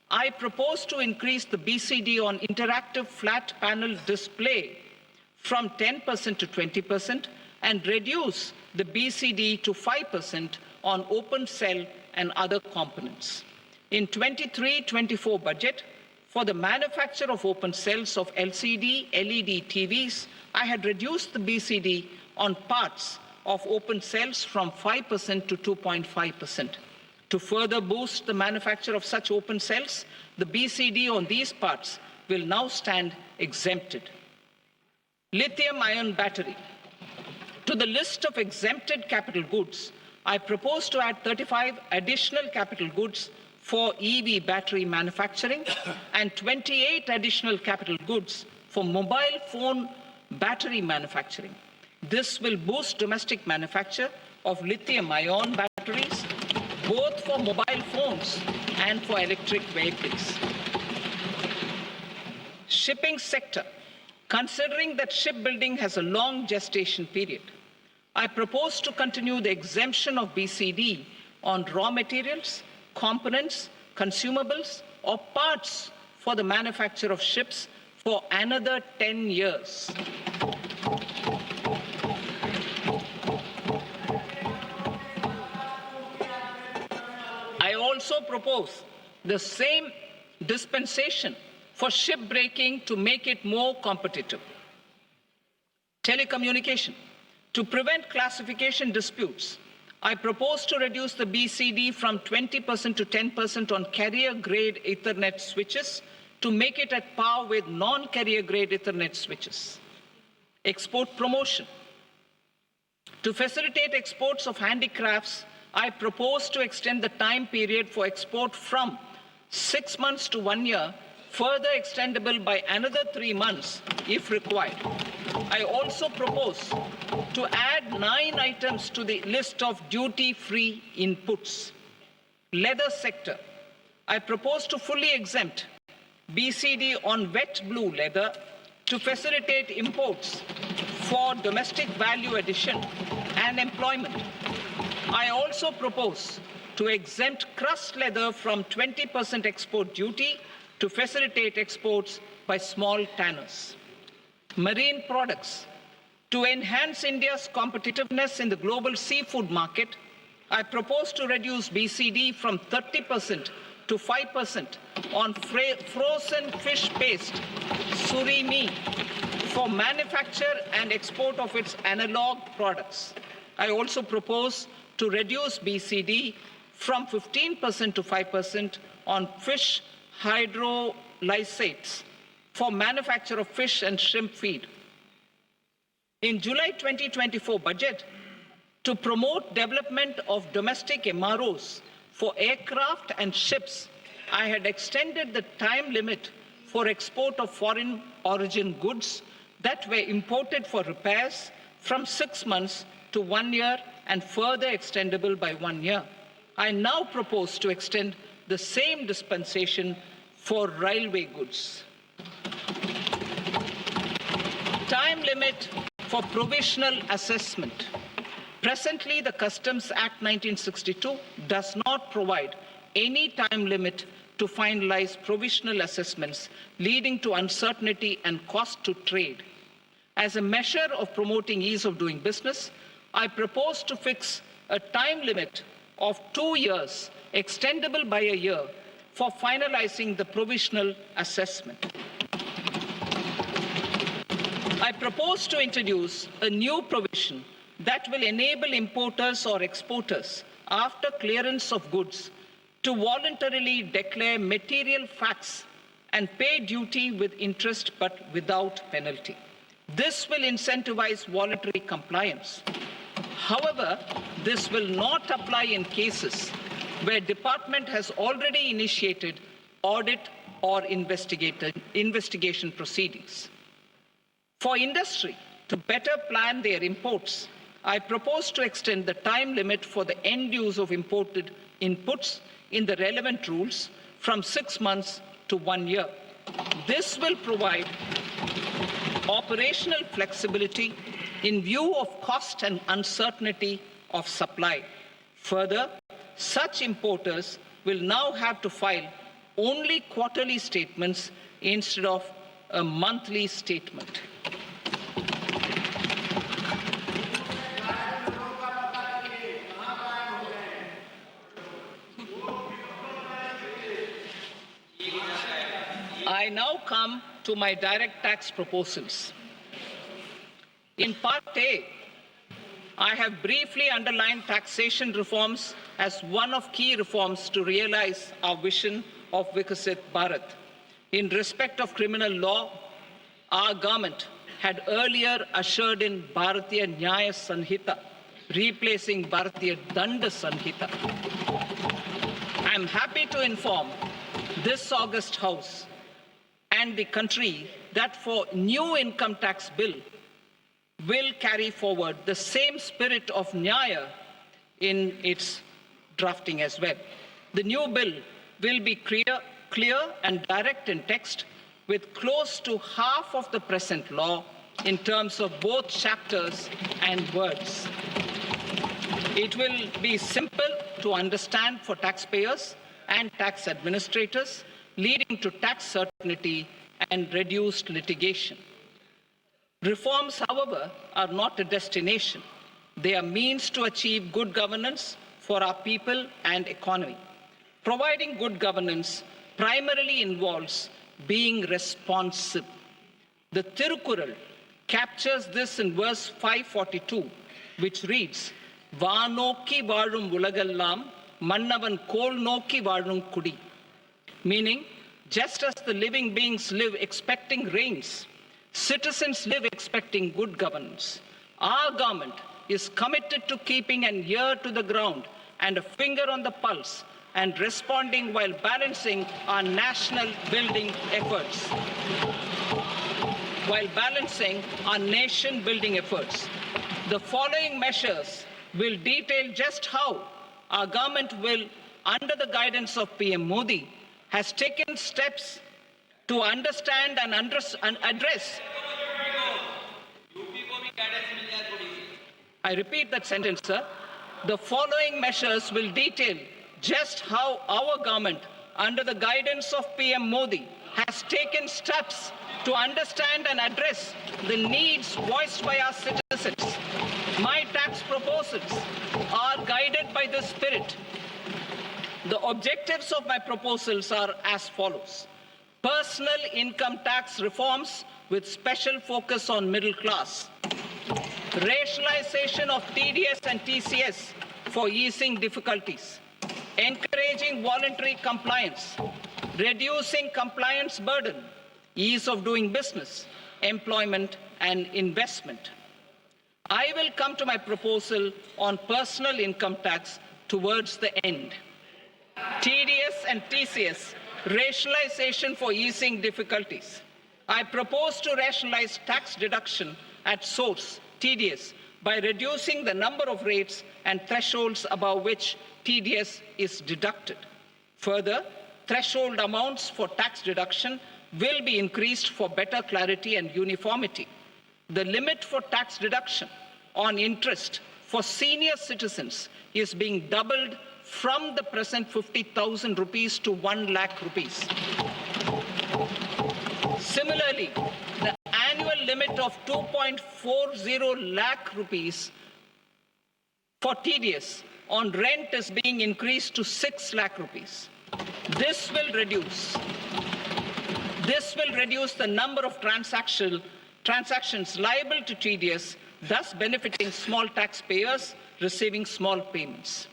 I propose to increase the BCD on interactive flat panel display from 10% to 20% and reduce the BCD to 5% on open cell and other components. In 23-24 budget, for the manufacture of open cells of LCD, LED TVs, I had reduced the BCD on parts of open cells from 5% to 2.5%. To further boost the manufacture of such open cells, the BCD on these parts will now stand exempted. Lithium-ion battery. To the list of exempted capital goods, I propose to add 35 additional capital goods for EV battery manufacturing and 28 additional capital goods for mobile phone battery manufacturing. This will boost domestic manufacture of lithium-ion batteries, both for mobile phones and for electric vehicles. Shipping sector. Considering that shipbuilding has a long gestation period, I propose to continue the exemption of BCD on raw materials, components, consumables, or parts for the manufacture of ships for another 10 years. I also propose the same dispensation for shipbreaking to make it more competitive. Telecommunication. To prevent classification disputes, I propose to reduce the BCD from 20% to 10% on carrier-grade Ethernet switches to make it at par with non-carrier-grade Ethernet switches. Export promotion. To facilitate exports of handicrafts, I propose to extend the time period for export from 6 months to 1 year, further extendable by another 3 months if required. I also propose to add 9 items to the list of duty-free inputs. Leather sector. I propose to fully exempt BCD on wet blue leather to facilitate imports for domestic value addition and employment. I also propose to exempt crust leather from 20% export duty to facilitate exports by small tanners. Marine products. To enhance India's competitiveness in the global seafood market, I propose to reduce BCD from 30% to 5% on frozen fish paste, surimi, for manufacture and export of its analog products. I also propose to reduce BCD from 15% to 5% on fish hydrolysates for manufacture of fish and shrimp feed. In July 2024 budget, to promote development of domestic MROs for aircraft and ships, I had extended the time limit for export of foreign origin goods that were imported for repairs from 6 months to 1 year and further extendable by 1 year. I now propose to extend the same dispensation for railway goods. Time limit for provisional assessment. Presently, the Customs Act 1962 does not provide any time limit to finalize provisional assessments, leading to uncertainty and cost to trade. As a measure of promoting ease of doing business, I propose to fix a time limit of 2 years, extendable by a year, for finalizing the provisional assessment. I propose to introduce a new provision that will enable importers or exporters, after clearance of goods, to voluntarily declare material facts and pay duty with interest but without penalty. This will incentivize voluntary compliance. However, this will not apply in cases where department has already initiated audit or investigation proceedings. For industry to better plan their imports, I propose to extend the time limit for the end use of imported inputs in the relevant rules from 6 months to 1 year. This will provide operational flexibility in view of cost and uncertainty of supply. Further, such importers will now have to file only quarterly statements instead of a monthly statement. I now come to my direct tax proposals. In Part A, I have briefly underlined taxation reforms as one of key reforms to realize our vision of Vikasit Bharat. In respect of criminal law, our government had earlier ushered in Bharatiya Nyaya Sanhita, replacing Bharatiya Danda Sanhita. I am happy to inform this August House and the country that for new income tax bill will carry forward the same spirit of Nyaya in its drafting as well. The new bill will be clear and direct in text, with close to half of the present law in terms of both chapters and words. It will be simple to understand for taxpayers and tax administrators, leading to tax certainty and reduced litigation. Reforms, however, are not a destination. They are means to achieve good governance for our people and economy. Providing good governance primarily involves being responsive. The Tirukkural captures this in verse 542, which reads, வானோக்கி வாழும் உலகெல்லாம் மன்னவன் கோல் நோக்கி வாழும் குடி. Meaning, just as the living beings live expecting rains, citizens live expecting good governance. Our government is committed to keeping an ear to the ground and a finger on the pulse and responding while balancing our national building efforts. The following measures will detail just how our government will, under the guidance of PM Modi, has taken steps to understand and address. I repeat that sentence, sir. The following measures will detail just how our government, under the guidance of PM Modi, has taken steps to understand and address the needs voiced by our citizens. My tax proposals are guided by this spirit. The objectives of my proposals are as follows. Personal income tax reforms with special focus on middle class. Rationalization of TDS and TCS for easing difficulties. Encouraging voluntary compliance. Reducing compliance burden. Ease of doing business, employment and investment. I will come to my proposal on personal income tax towards the end. TDS and TCS, rationalization for easing difficulties. I propose to rationalize tax deduction at source, TDS, by reducing the number of rates and thresholds above which TDS is deducted. Further, threshold amounts for tax deduction will be increased for better clarity and uniformity. The limit for tax deduction on interest for senior citizens is being doubled from the present 50,000 rupees to 1 lakh rupees. Similarly, the annual limit of 2.40 lakh rupees for TDS on rent is being increased to 6 lakh rupees. This will reduce the number of transactions liable to TDS, thus benefiting small taxpayers receiving small payments.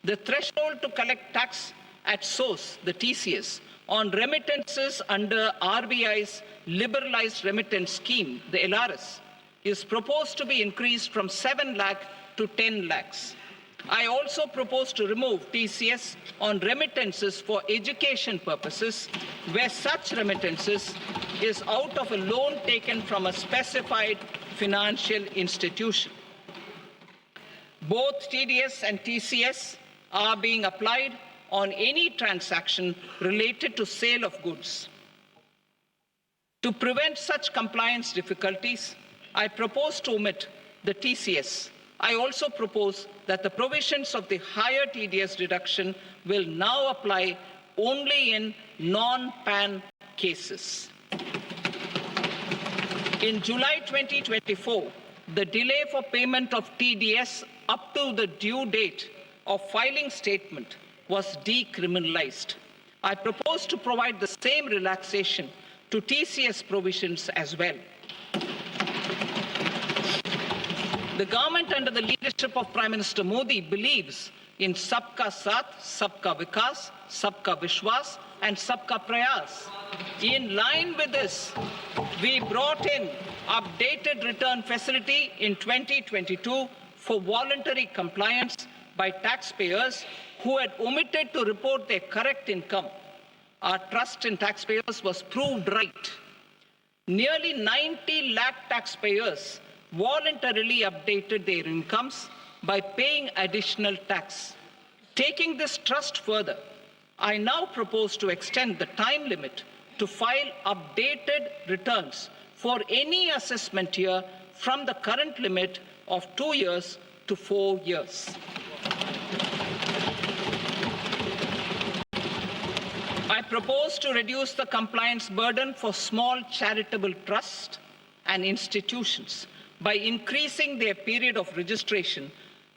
The threshold to collect tax at source, the TCS, on remittances under RBI's liberalized remittance scheme, the LRS, is proposed to be increased from 7 lakh to 10 lakhs. I also propose to remove TCS on remittances for education purposes, where such remittances is out of a loan taken from a specified financial institution. Both TDS and TCS are being applied on any transaction related to sale of goods. To prevent such compliance difficulties, I propose to omit the TCS. I also propose that the provisions of the higher TDS deduction will now apply only in non-PAN cases. In July 2024, the delay for payment of TDS up to the due date of filing statement was decriminalized. I propose to provide the same relaxation to TCS provisions as well. The government under the leadership of Prime Minister Modi believes in Sabka Saath, Sabka Vikas, Sabka Vishwas and Sabka Prayas. In line with this, we brought in updated return facility in 2022 for voluntary compliance by taxpayers who had omitted to report their correct income. Our trust in taxpayers was proved right. Nearly 90 lakh taxpayers voluntarily updated their incomes by paying additional tax. Taking this trust further, I now propose to extend the time limit to file updated returns for any assessment year from the current limit of 2 years to 4 years. I propose to reduce the compliance burden for small charitable trusts and institutions by increasing their period of registration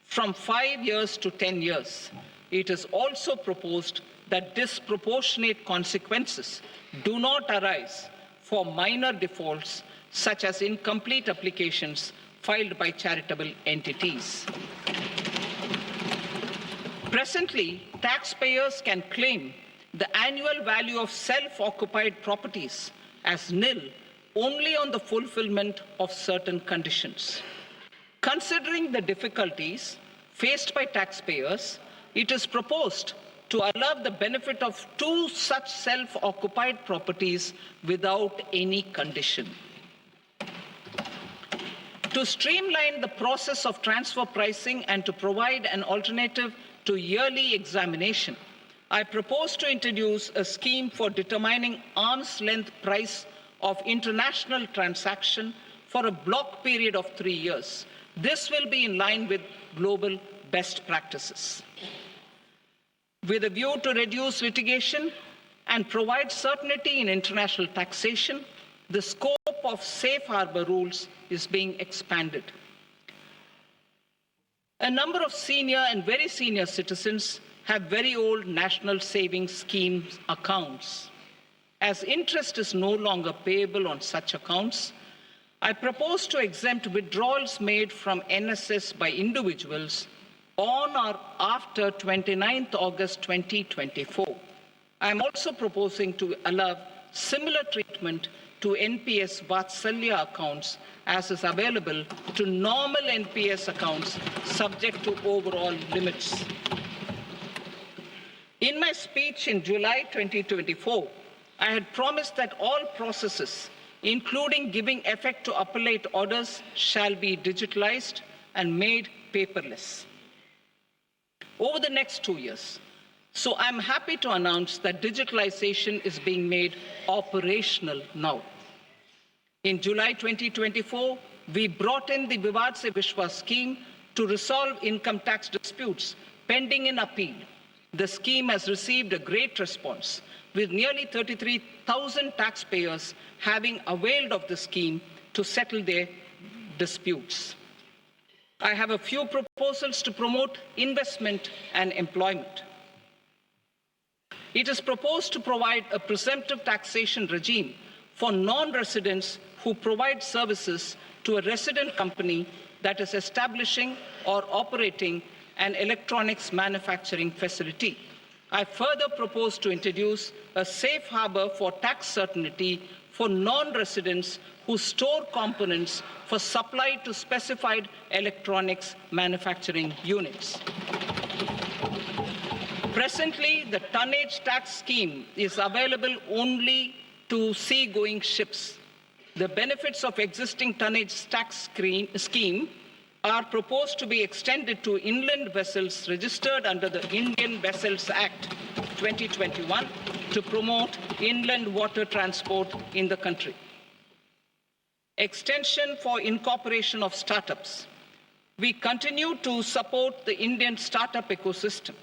from 5 years to 10 years. It is also proposed that disproportionate consequences do not arise for minor defaults such as incomplete applications filed by charitable entities. Presently, taxpayers can claim the annual value of self-occupied properties as nil only on the fulfillment of certain conditions. Considering the difficulties faced by taxpayers, it is proposed to allow the benefit of 2 such self-occupied properties without any condition. To streamline the process of transfer pricing and to provide an alternative to yearly examination, I propose to introduce a scheme for determining arm's length price of international transaction for a block period of 3 years. This will be in line with global best practices. With a view to reduce litigation and provide certainty in international taxation, the scope of safe harbor rules is being expanded. A number of senior and very senior citizens have very old national savings schemes accounts. As interest is no longer payable on such accounts, I propose to exempt withdrawals made from NSS by individuals on or after 29th August 2024. I am also proposing to allow similar treatment to NPS Vatsalya accounts as is available to normal NPS accounts subject to overall limits. In my speech in July 2024, I had promised that all processes, including giving effect to appellate orders, shall be digitalized and made paperless over the next 2 years. So I'm happy to announce that digitalization is being made operational now. In July 2024, we brought in the Vivad Se Vishwas scheme to resolve income tax disputes pending in appeal. The scheme has received a great response, with nearly 33,000 taxpayers having availed of the scheme to settle their disputes. I have a few proposals to promote investment and employment. It is proposed to provide a presumptive taxation regime for non-residents who provide services to a resident company that is establishing or operating an electronics manufacturing facility. I further propose to introduce a safe harbor for tax certainty for non-residents who store components for supply to specified electronics manufacturing units. Presently, the tonnage tax scheme is available only to sea-going ships. The benefits of existing tonnage tax scheme are proposed to be extended to inland vessels registered under the Indian Vessels Act 2021 to promote inland water transport in the country. Extension for incorporation of startups. We continue to support the Indian startup ecosystem.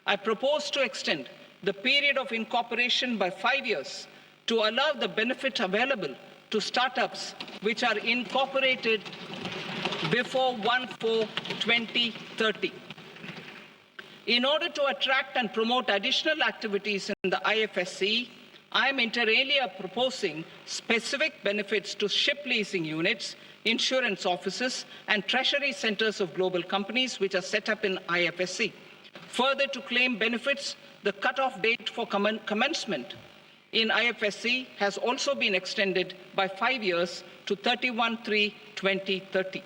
I propose to extend the period of incorporation by 5 years to allow the benefit available to startups which are incorporated before 1/4/2030. In order to attract and promote additional activities in the IFSC, I am inter alia proposing specific benefits to ship leasing units, insurance offices, and treasury centers of global companies which are set up in IFSC. Further, to claim benefits, the cut-off date for commencement in IFSC has also been extended by 5 years to 31/3/2030.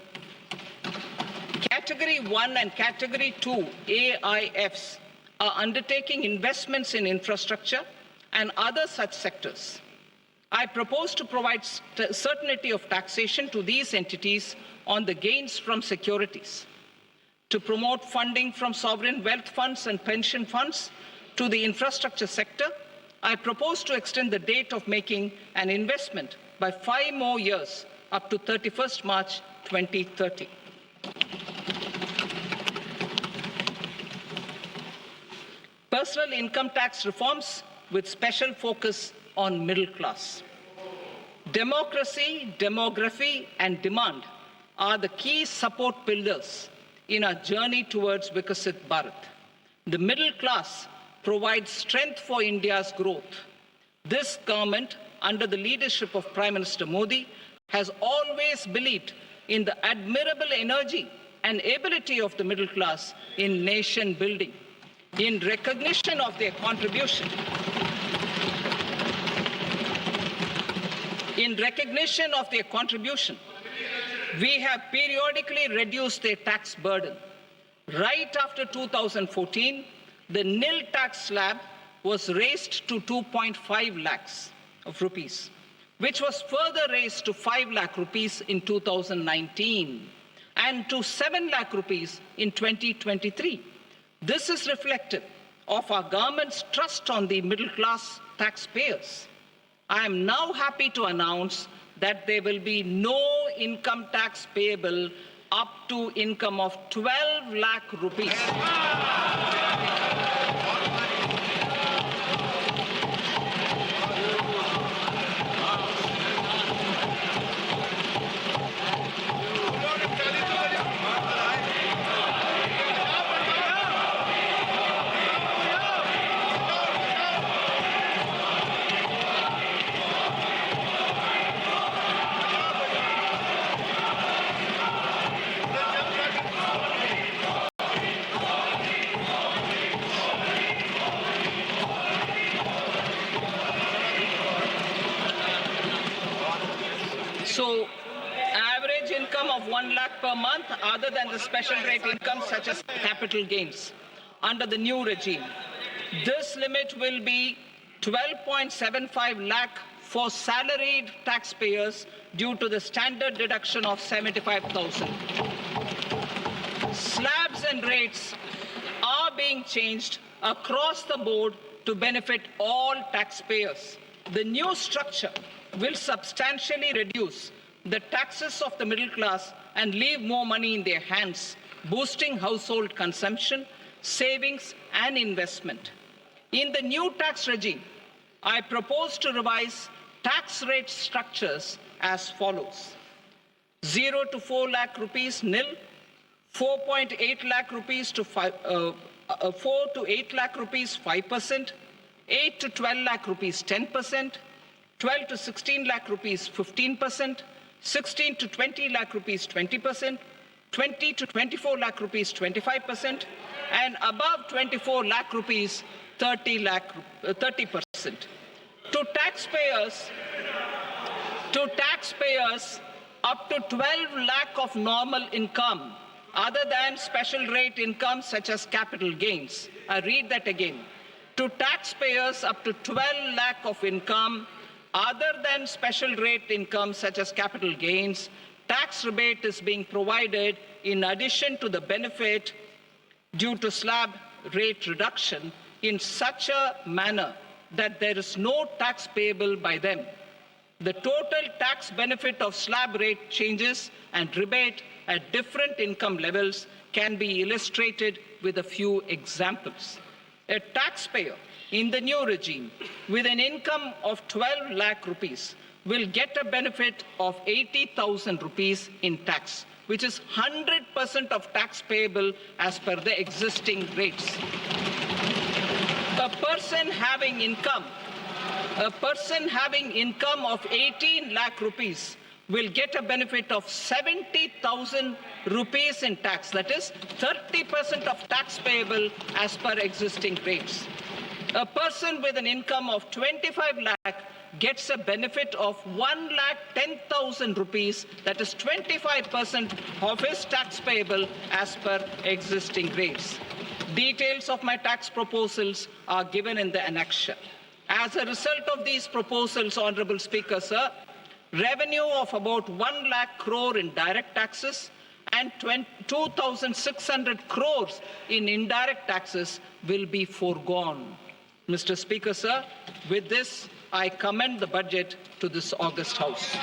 Category 1 and Category 2 AIFs are undertaking investments in infrastructure and other such sectors. I propose to provide certainty of taxation to these entities on the gains from securities, to promote funding from sovereign wealth funds and pension funds to the infrastructure sector. I propose to extend the date of making an investment by 5 more years up to 31st March 2030. Personal income tax reforms with special focus on middle class. Democracy, demography, and demand are the key support pillars in our journey towards Vikasit Bharat. The middle class provides strength for India's growth. This government, under the leadership of Prime Minister Modi, has always believed in the admirable energy and ability of the middle class in nation building. In recognition of their contribution, we have periodically reduced their tax burden. Right after 2014, the nil tax slab was raised to 2.5 lakhs of rupees, which was further raised to 5 lakh rupees in 2019 and to 7 lakh rupees in 2023. This is reflective of our government's trust on the middle-class taxpayers. I am now happy to announce that there will be no income tax payable up to income of 12 lakh rupees. So, average income of 1 lakh per month, other than the special rate income such as capital gains, under the new regime. This limit will be 12.75 lakh for salaried taxpayers due to the standard deduction of 75,000. Slabs and rates are being changed across the board to benefit all taxpayers. The new structure will substantially reduce the taxes of the middle class and leave more money in their hands, boosting household consumption, savings, and investment. In the new tax regime, I propose to revise tax rate structures as follows: 0 to 4 lakh rupees nil, 4.8 lakh rupees to 4 to 8 lakh rupees 5%, 8 to 12 lakh rupees 10%, 12 to 16 lakh rupees 15%, 16 to 20 lakh rupees 20%, 20 to 24 lakh rupees 25%, and above 24 lakh rupees 30%. To taxpayers up to 12 lakh of normal income, other than special rate income such as capital gains. I read that again. To taxpayers up to 12 lakh of income, other than special rate income such as capital gains, tax rebate is being provided in addition to the benefit due to slab rate reduction in such a manner that there is no tax payable by them. The total tax benefit of slab rate changes and rebate at different income levels can be illustrated with a few examples. A taxpayer in the new regime with an income of 12 lakh rupees will get a benefit of 80,000 rupees in tax, which is 100% of tax payable as per the existing rates. A person having income of 18 lakh rupees will get a benefit of 70,000 rupees in tax, that is 30% of tax payable as per existing rates. A person with an income of 25 lakh gets a benefit of 1,10,000 rupees, that is 25% of his tax payable as per existing rates. Details of my tax proposals are given in the annexure. As a result of these proposals, Honorable Speaker, sir, revenue of about 1 lakh crore in direct taxes and 2,600 crores in indirect taxes will be foregone. Mr. Speaker, sir, with this, I commend the budget to this august House.